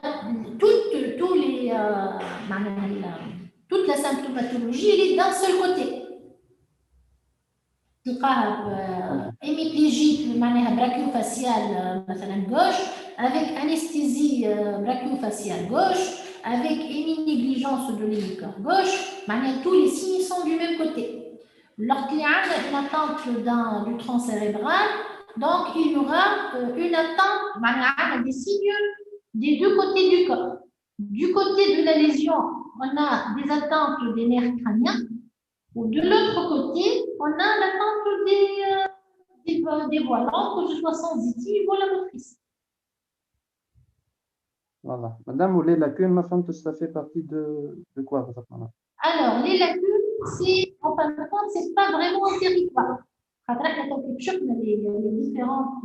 toute la symptomatologie elle est d'un seul côté. تلقاها hémiplégique معناها brachiofaciale مثلا gauche avec anesthésie brachiofaciale gauche avec héminégligence de l'hémicorps gauche معناها tous les signes sont du même côté. Lorsqu'il y a une atteinte du tronc cérébral, donc il y aura une atteinte معناها des signes des deux côtés du corps. Du côté de la lésion, on a des atteintes des nerfs crâniens. Ou de l'autre côté, on a l'attente des voies longues, que ce soit sensitives ou la motrice. Voilà. Madame, ou les lacunes, ma femme, ça fait partie de quoi exactement? Alors, les lacunes, en fin de compte, ce n'est pas vraiment un territoire. Les différentes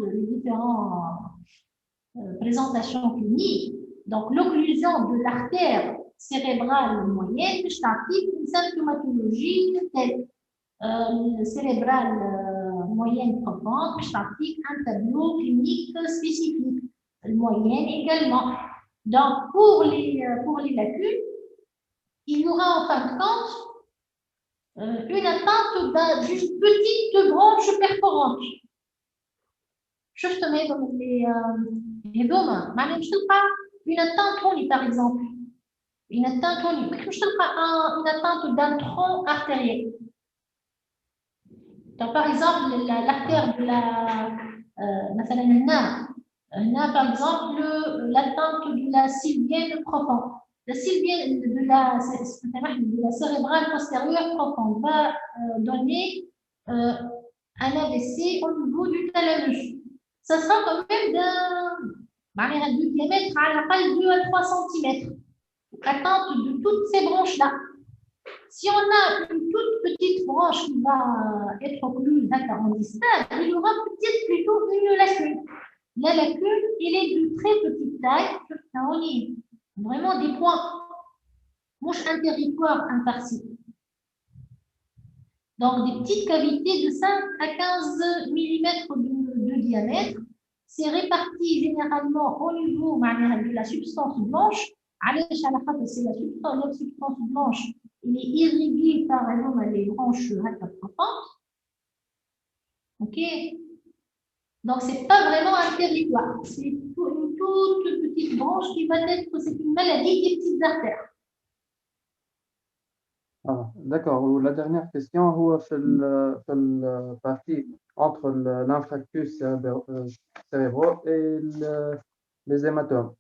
présentations cliniques. Donc, l'occlusion de l'artère cérébrale moyenne, je t'indique une symptomatologie telle cérébrale moyenne profonde, je t'indique un tableau clinique spécifique, moyenne également. Donc, pour les lacunes, il y aura en fin de compte une atteinte d'une petite branche perforante. Je te mets dans les domaines. Une atteinte chronique, par exemple. Une atteinte chronique. Une atteinte d'un tronc artériel. Donc, par exemple, l'artère de la... par exemple, l'atteinte de la sylvienne profonde. La sylvienne de la cérébrale postérieure profonde va donner un AVC au niveau du thalamus. Ça sera quand même du diamètre à l'appareil 2 à 3 cm. Atteinte de toutes ces branches-là. Si on a une toute petite branche qui va être occluse en distal, il y aura peut-être plutôt une lacune. La lacune, elle est de très petite taille, vraiment des points, un territoire imparti. Donc, des petites cavités de 5 à 15 mm de diamètre. C'est réparti généralement au niveau de la substance blanche. C'est la substance blanche, elle est irriguée par les branches profondes. Ok. Donc, ce n'est pas vraiment un territoire. C'est une toute petite branche qui va être, c'est une maladie des petites artères. Ah, d'accord. La dernière question, c'est la partie entre l'infarctus cérébraux et les hématomes.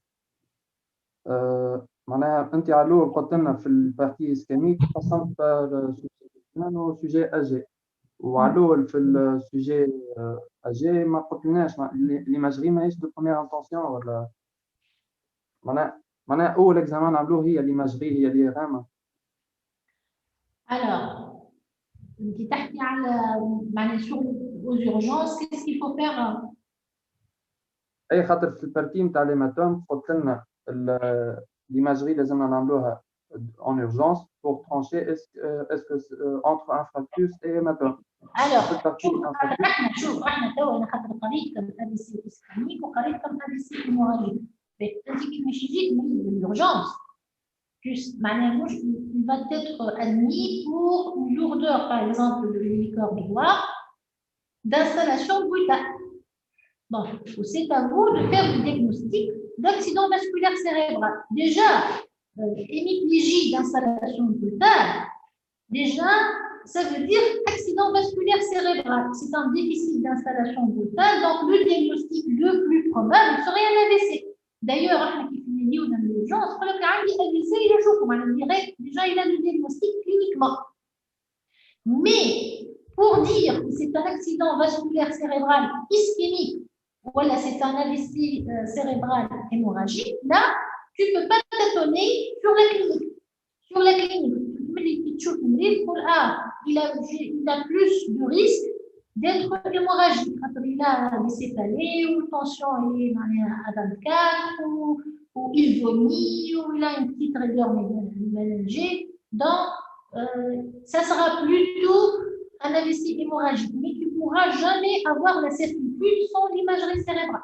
معناها انت علو قلت لنا في البارتي اسكيميك قسمت بار سوجي اجي وعلو في السوجي اجي ما قلتلناش ليماجري ماهيش دو بروميير انتونسيون ولا معناها اول اكزامان نعملوه هي ليماجري هي اللي غامه. Alors, انت تحكي على معناها شغل aux urgences, qu'est-ce qu'il faut faire? اي خاطر في البارتي نتاع ليماتوم قلت لنا l'imagerie لازمنا نعملوها en urgence pour trancher est-ce que entre infarctus et hématome. Alors, احنا تو انا خاطر قريت ابي سي اسكيميك وقريت ابي سي هيموراجيك. انت كي باش يجيك من l'urgence juste معناها il va être admis pour une lourdeur par exemple de l'hémicorps droit d'installation brutale. Bon, c'est à vous de faire le diagnostic d'accident vasculaire cérébral. Déjà, hémiplégie d'installation brutale, déjà, ça veut dire accident vasculaire cérébral. C'est un déficit d'installation brutale, donc le diagnostic le plus probable serait un AVC. D'ailleurs, ou dans les gens, on se il a joué, on dirait déjà il a le diagnostic cliniquement. Mais pour dire que c'est un accident vasculaire cérébral ischémique ou voilà, c'est un AVC cérébral hémorragique, là, tu ne peux pas tâtonner sur la clinique. Sur la clinique, il a plus de risque d'être hémorragique. Il a des céphalées, ou tension est à 24, ou il vomit, ou il a une petite raideur méningée. Donc, ça sera plutôt un AVC hémorragique, mais tu ne pourras jamais avoir la certitude sans l'imagerie cérébrale.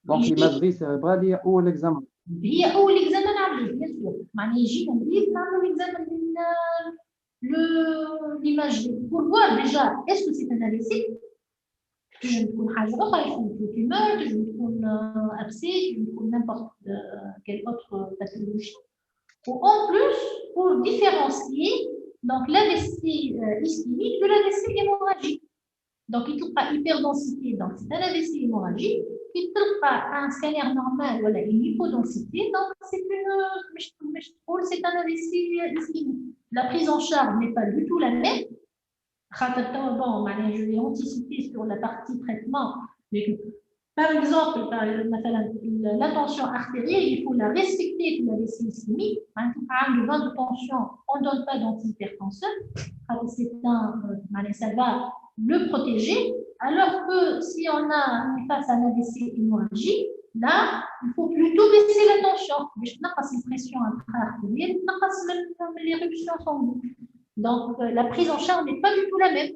Donc, l'imagerie cérébrale, il y a où l'examen? هي اول اكزامان عملي بيان سور معناها يجينا مريض نعملوا اكزامان ليماجي pour voir déjà est-ce que c'est un AVC تنجم تكون حاجه اخرى تكون تومور تنجم تكون ابسي تنجم تكون n'importe quelle autre pathologie ou en plus pour différencier donc l'AVC ischémique de l'AVC hémorragique. Donc il trouve pas hyperdensité donc c'est un AVC hémorragique. Il ne trouve pas un scanner normal, voilà, une hypodensité, donc c'est un AVC ischémique. La prise en charge n'est pas du tout la même. Bon, je vais anticiper sur la partie traitement. Mais, par exemple, la tension artérielle, il faut la respecter pour l'AVC ischémique. Le vin de tension, on ne donne pas d'antihypertenseur. Ça va le protéger. Alors que si on a face à un AVC hémorragique, là, il faut plutôt baisser la tension. Mais je n'ai pas une pression intra-artérielle, je n'ai pas l'éruption sanguine. Donc, la prise en charge n'est pas du tout la même.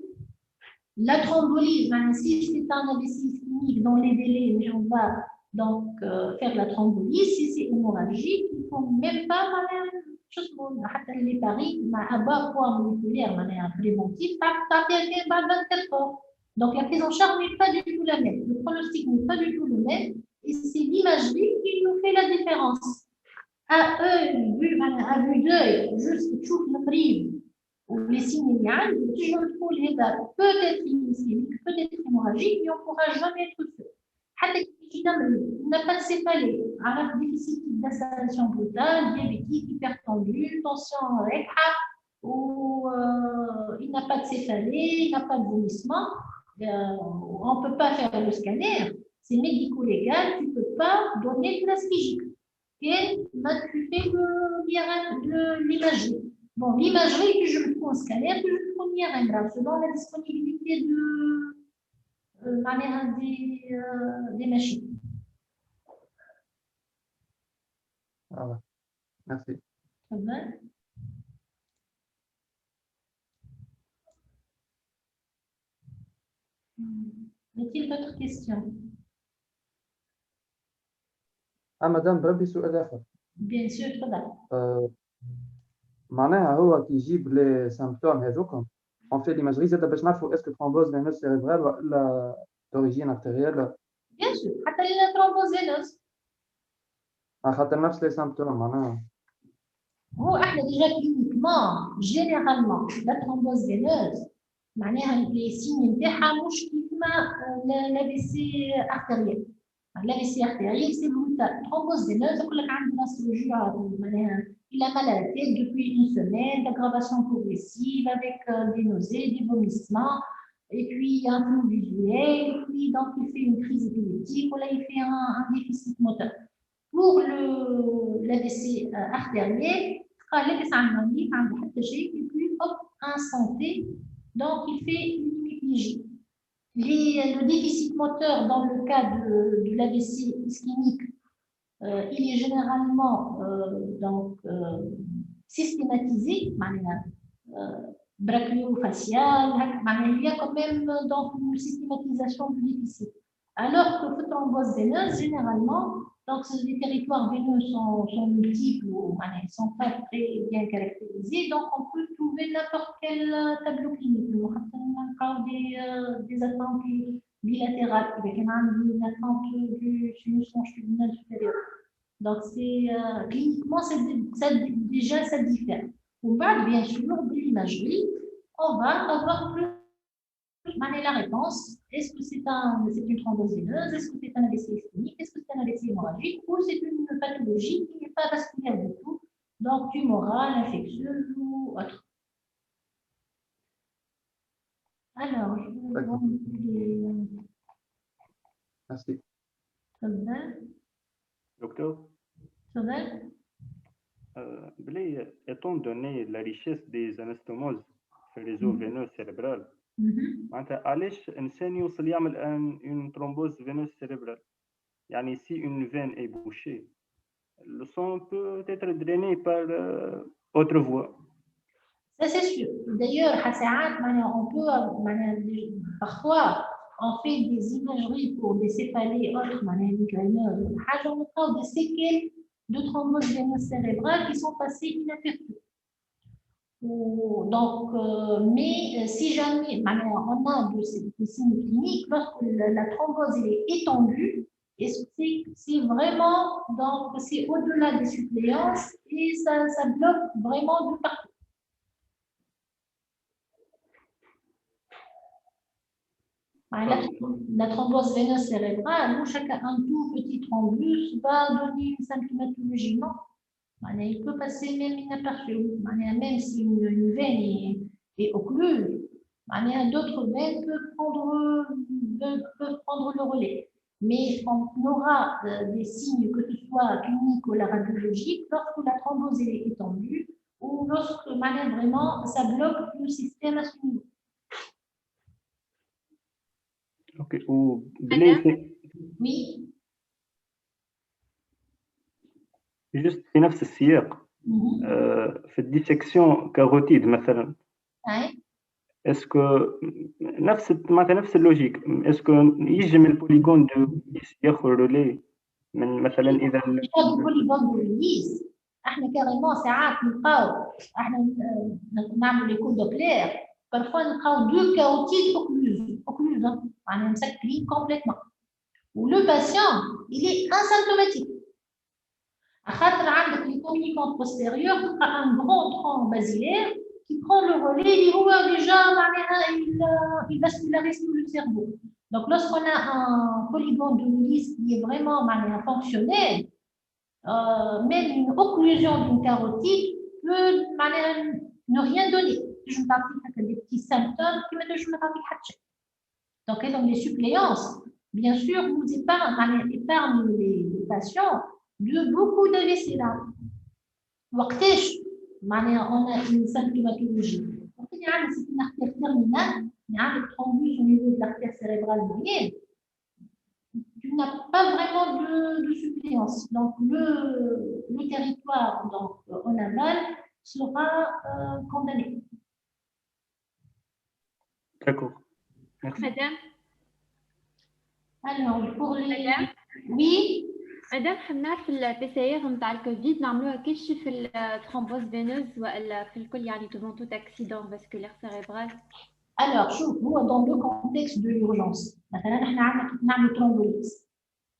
La thrombolyse, si c'est un AVC ischémique dans les délais, mais on va donc faire la thrombolyse. Si c'est hémorragique, il ne faut même pas les paris, à bas poids moléculaire, préventif, t'as 24 heures. Donc, la prise en charge n'est pas du tout la même. Le pronostic n'est pas du tout le même. Et c'est l'imagerie qui nous fait la différence. À vue d'œil, juste tout le prix ou les signes, je trouve les dates peut-être ischémique, peut-être hémorragique, mais on ne pourra jamais être sûr. Il n'a pas de céphalée, un déficit d'installation brutale, diabétique, hypertendu, tension rétractée, ou il n'a pas de céphalée, il n'a pas de vomissement. On ne peut pas faire le scanner, c'est médico-légal, tu ne peux pas donner de l'aspégique. Et tu fais l'imagerie. Bon, l'imagerie, que je me prends au scanner, que je me prends l'IRM, selon la disponibilité des machines. Voilà. Merci. Très bien. Y a-t-il d'autres questions? مدام بربي سؤال آخر. Bien sûr, تفضل. معناها هو كي يجيب لي سيمبتوم هذوكم اون في ليماجري زاد باش نعرفوا اسكو ترومبوز فينوس سيريبرال ولا دوريجين ارتيريال. Bien sûr, حتى la thrombose veineuse. خاطر نفس لي سيمبتوم معناها. هو احنا ديجا كلينيكمون جينيرالمون لا thrombose veineuse معناها لي سين نتاعها مش كيما لا سي ارتيريال. لا سي ارتيريال سي بروتال. thrombose veineuse يقول لك عندنا سيرجي معناها il a mal à la tête depuis une semaine, d'aggravation progressive avec des nausées, des vomissements, et puis un flou visuel, et puis donc il fait une crise épileptique, ou là il fait un déficit moteur. Pour l'AVC artériel, et puis hop, un santé, donc il fait une hémiplégie. Le déficit moteur dans le cas de l'AVC ischémique, il est généralement systématisé, brachiofacial, il y a quand même donc, une systématisation du déficit. Alors que la thrombose veineuse, généralement, donc les territoires veineux sont multiples, ils ne sont pas très bien caractérisés, donc on peut trouver n'importe quel tableau clinique. Des attentes bilatérales, avec une attente du sinus longitudinal supérieur. Donc, cliniquement, déjà, ça diffère. On va, bien sûr, de l'imagerie, on va avoir plus la réponse. Est-ce que c'est une thrombose veineuse? Est-ce que c'est un AVC ischémique? Est-ce que c'est un AVC hémorragique? Ou c'est une pathologie qui n'est pas vasculaire du tout, donc tumorale, infectieuse ou autre. Alors, je vais D'accord. vous demander... Merci. Docteur, Blé, étant donné la richesse des anastomoses في الريزو فينوس cérébral, معناتها علاش إنسان يوصل يعمل une thrombose veineuse cérébrale؟ يعني si une veine est bouchée, le sang peut être drainé par autre voie. Ça, c'est sûr. D'ailleurs, on peut, parfois, on fait des imageries pour des céphalées autres, migraineuses, on trouve des séquelles de thrombose veineuse cérébrale qui sont passées inaperçues. Donc, mais si jamais on a des signes cliniques, lorsque la thrombose est étendue, et c'est vraiment, donc c'est au-delà des suppléances et ça bloque vraiment de partout. La thrombose veineuse cérébrale, un tout petit thrombus va donner une symptomatologie, non? Il peut passer même inaperçu, même si une veine est occluse, d'autres veines peuvent prendre le relais. Mais on aura des signes, que ce soit cliniques ou radiologiques, lorsque la thrombose est étendue ou lorsque vraiment ça bloque le système à ce niveau. Ok. Ou Blé, Oui. juste في نفس السياق في الديسكسيون كاروتيد مثلا. اسكو نفس اللوجيك، اسكو يجم البوليغون دو ياخذ رولي من مثلا اذا البوليغون دو ليس احنا كاريمون ساعات نلقاو احنا نعملوا لي كود دوبلير parfois نلقاو دو كاروتيد اوكلوز معناها مسكرين كومبليتمون و لو باسيون il est asymptomatique. خاطر عندك لي كوميونيكون بوستيريور تلقى ان غران ترون بازيلير qui prend le relais اللي هو déjà il vascularise tout le cerveau. Donc lorsqu'on a un polygone de Willis qui est vraiment fonctionnel, même une occlusion d'une carotide peut ne rien donner. Je me parle des petits symptômes qui me donnent je me parle. Donc les suppléances, bien sûr, nous épargnent les patients de beaucoup d'AVC là. وقتاش on a une symptomatologie. C'est une artère terminale, il y a un thrombus au niveau de l'artère cérébrale moyenne. Tu n'as pas vraiment de suppléance. Donc, le territoire en aval sera condamné. D'accord. Merci. Madame. Alors, pour les... Madame. Oui. مدام حنا في البي سي ار نتاع الكوفيد نعملوها كلشي في الثرومبوز فينوز ولا في الكل يعني devant tout accident vasculaire cérébral. Alors, شوف هو dans le contexte de l'urgence مثلا احنا نعمل ترومبوليز.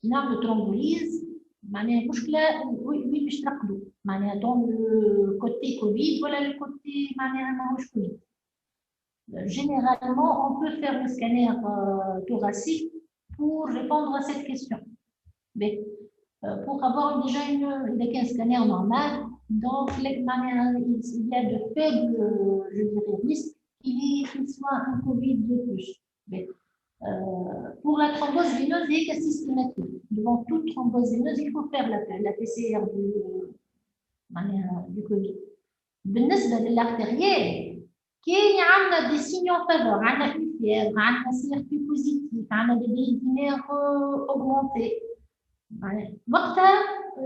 نعمل ترومبوليز معناها مشكله وين باش نرقدوا معناها dans le côté كوفيد ولا le côté معناها ماهوش كوفيد. Généralement, on peut faire le scanner thoracique pour répondre à cette question. Mais pour avoir déjà un scanner normal, donc il y a de faibles risques qu'il soit un Covid de plus. Mais, pour la thrombose veineuse, il est systématique. Devant toute thrombose veineuse, il faut faire la PCR du Covid. بالنسبة للارتérielle, كاين عندنا des signes en faveur, عندنا une fièvre, عندنا CRP positif, عندنا des déliminaires augmentés. وقتها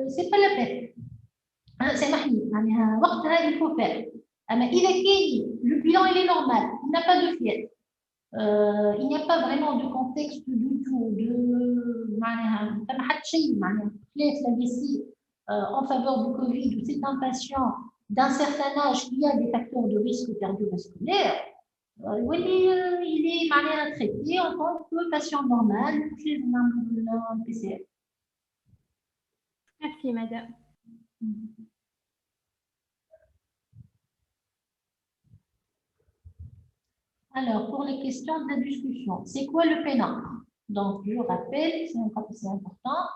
c'est pas la peine. سامحني معناها وقتها il faut faire. أما إذا كان le bilan il est normal, il n'a pas de fièvre, il n'y a pas vraiment de contexte du tout de معناها ما حد شيء معناها خلاف la vessie en faveur du Covid ou c'est un patient d'un certain âge qui a des facteurs de risque cardiovasculaire, il est traité en tant que patient normal chez un PCR. Merci, madame. Alors, pour les questions de la discussion, c'est quoi le pénombre? Donc, je rappelle, c'est important.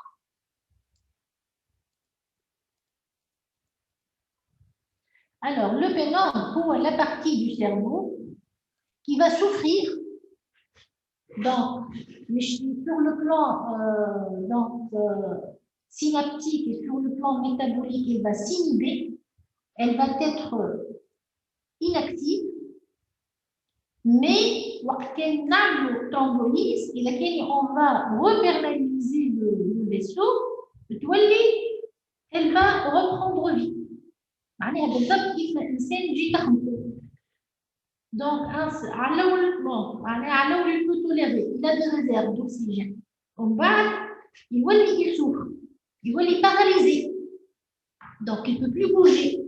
Alors, le pénombre, c'est la partie du cerveau qui va souffrir. Donc, sur le plan synaptique et sur le plan métabolique, elle va s'inhiber, elle va être inactive, mais quand on a le thrombolyse, on va repernaliser le vaisseau, elle va reprendre vie. Donc, il peut tolérer, il a des réserves d'oxygène. Il souffre, il est paralysé. Donc, il ne peut plus bouger.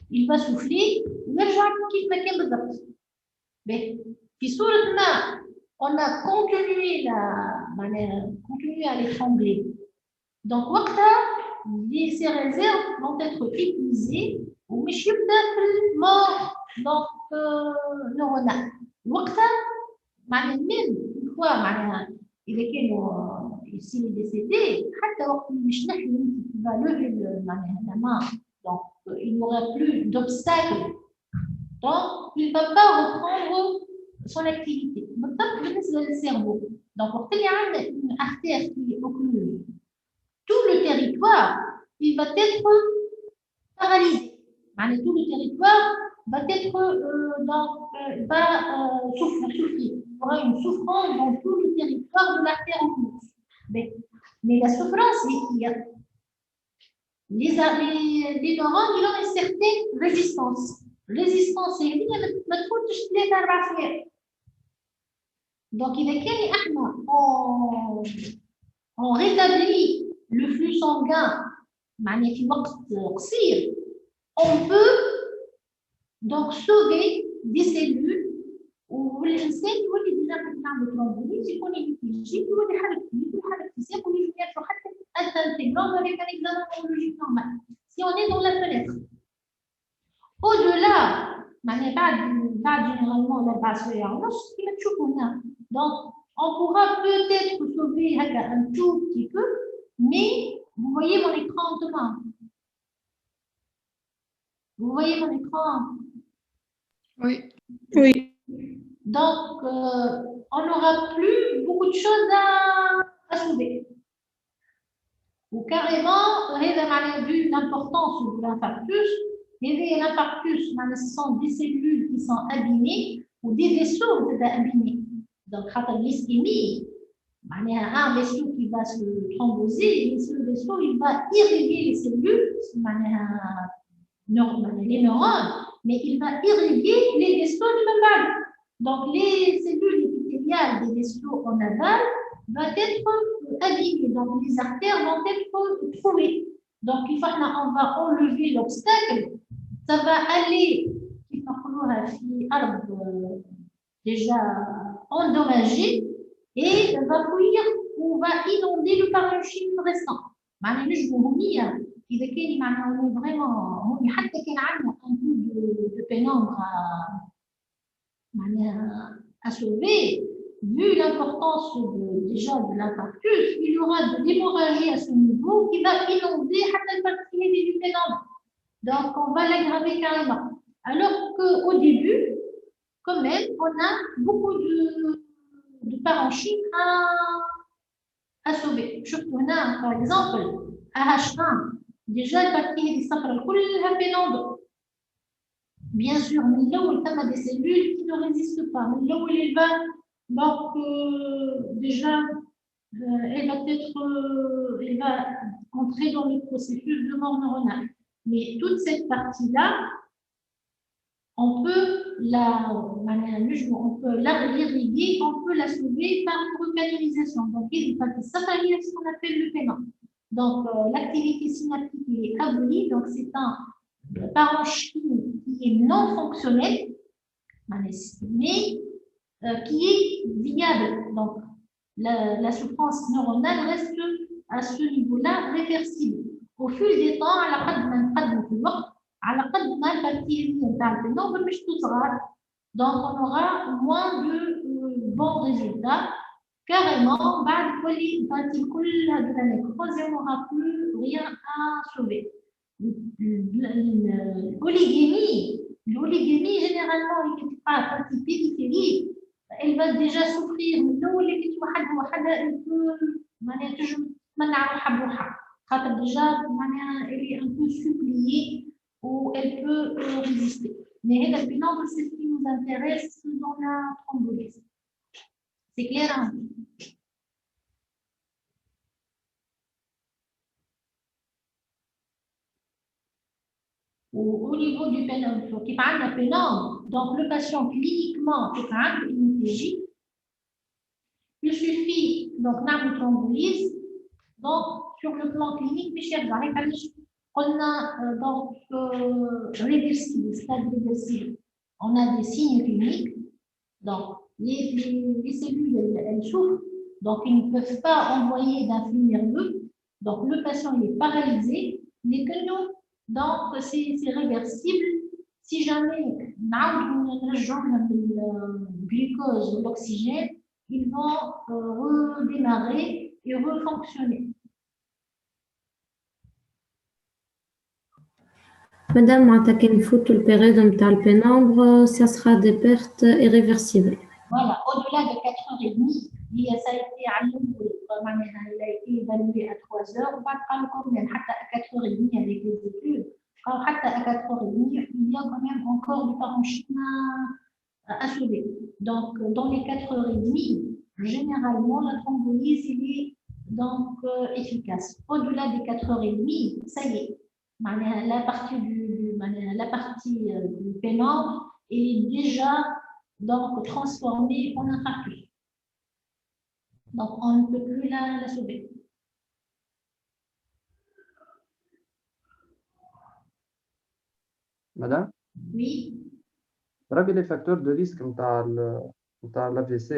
Il va souffler, mais on a continué à l'étrangler. Donc, ces réserves vont être épuisées ou mort neuronal. Même une fois, il est décédé, il va lever la main. Donc, il n'y aura plus d'obstacle. Donc, il ne va pas reprendre son activité. Maintenant, le cerveau. Donc, il y a une artère qui est occluse. Tout le territoire, il va être paralysé. Tout le territoire va être souffrir. Il y aura une souffrance dans tout le territoire de l'artère occluse. Mais la souffrance, c'est qu'il y a les neurones, ils ont une certaine résistance. Résistance, c'est donc, on rétablit le flux sanguin, on peut donc sauver des cellules où l'insane يولي déjà نعمل ترومبوليز يكون يجي يولي حالة اكتساب ويجي يرجع حتى intégrant avec un examen neurologique normal. Si on est dans la fenêtre, au-delà, généralement la base donc on pourra peut-être sauver un tout petit peu, mais vous voyez mon écran demain. Vous voyez mon écran? Oui. Oui. Donc, on n'aura plus beaucoup de choses à sauver. Ou carrément, vu l'importance de l'infarctus, l'infarctus, ce sont des cellules qui sont abîmées ou des vaisseaux qui sont abîmés. Donc, l'ischémie, un vaisseau qui va se thromboser, et ce vaisseau, il va irriguer les cellules, les neurones, mais il va irriguer les vaisseaux de l'aval. Donc, les cellules épithéliales des vaisseaux en aval vont être abîmées. Donc, les artères vont être trouées. Donc, on va enlever l'obstacle. Ça va aller, déjà endommagé, et va fuir ou va inonder le parenchyme restant. إذا كان معناه vraiment حتى كان عندنا un peu de pénombre à sauver, vu l'importance déjà de l'infarctus, il y aura de l'hémorragie à ce niveau qui va inonder la partie du pénombre. Donc, on va l'aggraver carrément. Alors qu'au début, quand même, on a beaucoup de parenchyme à sauver. Surtout, on a, par exemple, AH1. Déjà, la partie des safras, pénombre. Bien sûr, mais là où il y a des cellules qui ne résistent pas, mais là où il va, donc déjà, elle va entrer dans le processus de mort neuronale. Mais toute cette partie-là, on peut l'irriguer, on peut la sauver par une recanalisation. Donc, il y a ce qu'on appelle le pénombre. Donc, l'activité synaptique est abolie, donc c'est un parenchyme qui est non fonctionnel, mais qui est viable. Donc, la souffrance neuronale reste à ce niveau-là réversible. Au fil des temps, على قد ما البارتي نتاع البينومبر مش تصغر. Donc on aura moins de bons résultats. Carrément, بعد تولي البارتي كلها de la nécrose et on n'aura plus rien à sauver. L'oligémie, généralement, il n'est pas partie périphérique. Elle va déjà souffrir. لو اللي كنت وحدها elle peut معناها تنجم تمنع روحها بروحها. خاطر déjà معناها elle est un peu suppliée ou elle peut résister. Mais هذا البينومبر c'est ce qui nous intéresse dans la thrombolyse. C'est clair, hein? Au niveau du pénombre, qui parle de pénombre, donc le patient cliniquement qui parle d'une IPJ, il suffit donc d'une thrombolyse. Donc sur le plan clinique, mes chers amis, on a donc réversible, stade réversible. On a des signes cliniques. Donc les cellules elles souffrent, donc ils ne peuvent pas envoyer d'un flux nerveux. Donc le patient il est paralysé, mais que nous donc c'est réversible si jamais le glucose ou l'oxygène, ils vont redémarrer et refonctionner. Madame, معناتها كي نفوتوا البيريود نتاع البينومبر ça sera des pertes irréversibles. Voilà, au-delà de 4h30, ça a été elle a été évaluée à 3h, on va prendre quand même à 4h30 avec les études. À 4h30, il y a quand même encore du parenchyme à sauver. Donc, dans les 4h30, généralement, la thrombolyse est donc efficace. Au-delà des 4h30, ça y est. La partie du pénombre est déjà donc transformée en infarctus. Donc, on ne peut plus la sauver. Madame? Oui. Les facteurs de risque dans l'AVC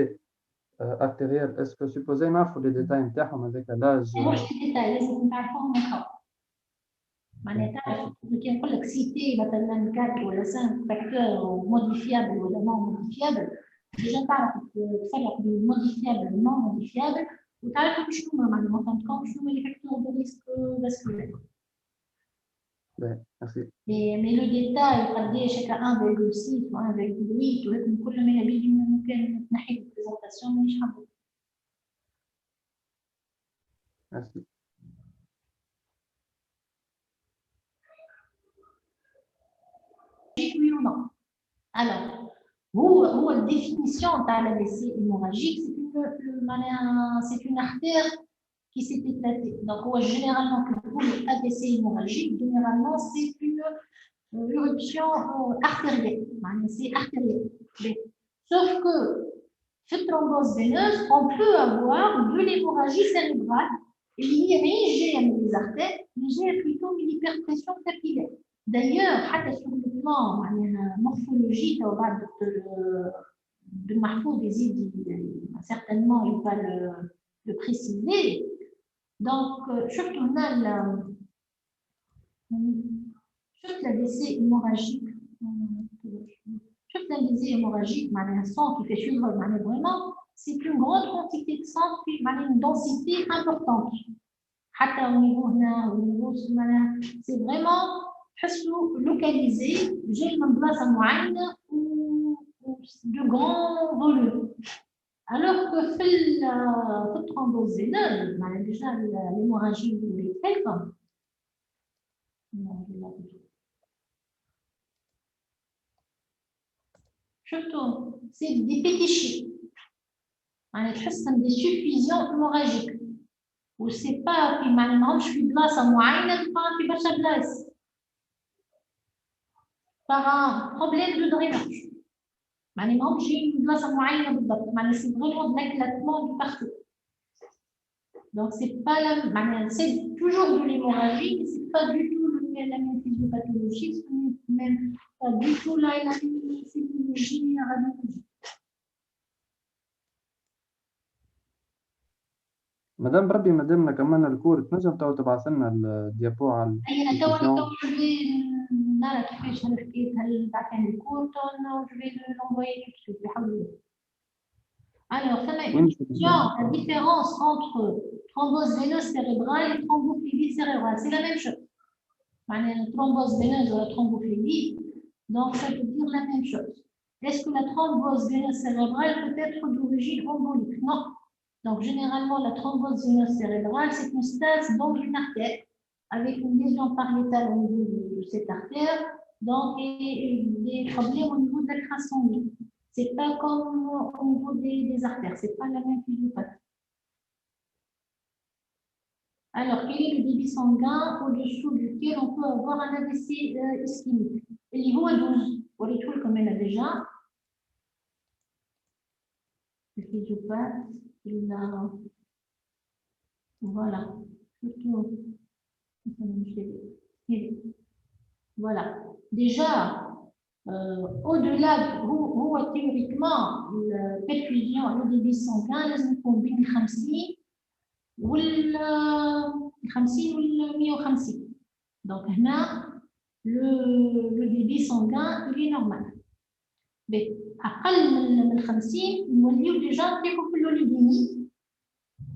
artériel, est-ce que supposé نعرفوا les détails نتاعهم avec l'âge؟ مش détails لازم نعرفوهم من قبل. معناتها كي نقول لك سيتي مثلا 4 ولا 5 فاكتور موديفيابل ولا نون موديفيابل، ديجا تعرف تفرق بين موديفيابل ونون موديفيابل وتعرف شنو معناتها فهمتكم شنو لي فاكتور دو ريسك فاسكولار. Merci. Mais le détail قداش هكا 1,6 و 1,8 وهذا كل ما يبي ممكن نحي البريزونطاسيون مانيش حابه. Merci. Oui ou non? Alors, هو الديفينيسيون تاع l'AVC hémorragique, c'est une artère qui s'est éclatée. Donc, généralement, pour l'AVC hémorragique, généralement, c'est une éruption artérielle. C'est artériel. Sauf que, cette thrombose veineuse, on peut avoir de l'hémorragie cérébrale. Il n'y a rien des artères, mais j'ai plutôt une hyperpression capillaire. D'ailleurs, sur le plan morphologique, de Mahfouz certainement il va le préciser. Donc, surtout l'AVC hémorragique, un sang qui fait suivre vraiment, c'est une grande quantité de sang qui a une densité importante. C'est vraiment localisé, j'ai une place ou de grand volume. Alors que la thrombose veineuse, déjà l'hémorragie est faite. Surtout, c'est des pétichés. Des suffusions hémorragiques. Ou c'est pas que maintenant je suis place à moyenne, je suis place. Par un problème de drainage. Maintenant, j'ai une place à moyenne, c'est vraiment de l'éclatement du partout. Donc, c'est pas c'est toujours de l'hémorragie, mais c'est pas du tout la même physiopathologie, c'est même pas du tout la même physiologie radiologique. مدام بربي مادامنا كملنا الكور تنجم تبعث لنا الديابو على أنا تو قلنا لك كيفاش هالحكاية تاع الكورتون وجو في l'envoyer tout de suite بحول. Alors, ça m'a une la différence entre thrombose veineuse cérébrale et thrombophilie cérébrale, c'est la même chose. La thrombose veineuse ou la thrombophilie, donc ça veut dire la même chose. Est-ce que la thrombose veineuse cérébrale peut être d'origine embolique? Non. Donc, généralement, la thrombose veineuse cérébrale, c'est une stase dans une artère, avec une lésion pariétale au niveau de cette artère, donc et des problèmes au niveau de la crasse sanguine. Ce n'est pas comme au niveau des artères, ce n'est pas la même physiopathie. Alors, quel est le débit sanguin au-dessous duquel on peut avoir un AVC ischémique? Le niveau est 12. Pour les trucs comme elle a déjà. Le physiopathe, il a. Voilà. Voilà. Déjà, au-delà, théoriquement, la perfusion, le débit sanguin, il faut bien 50 وال 50 وال 150. Donc, le débit sanguin, il est normal. Mais أقل من 50, نوليو déjà نطيحو في l'oliguémie.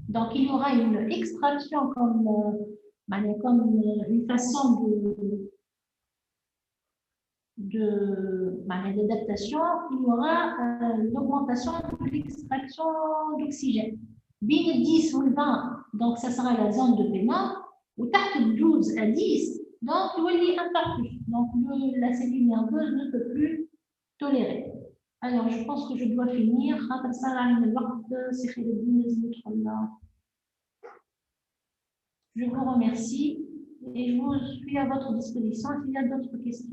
Donc, il y aura une extraction comme une façon d'adaptation. Il y aura l'augmentation de l'extraction d'oxygène. Bien 10 ou 20, donc ça sera la zone de paiement. Ou tard de 12 à 10, donc il y a un infarctus. Donc la cellule nerveuse ne peut plus tolérer. Alors je pense que je dois finir. Je vous remercie et je vous suis à votre disposition s'il y a d'autres questions.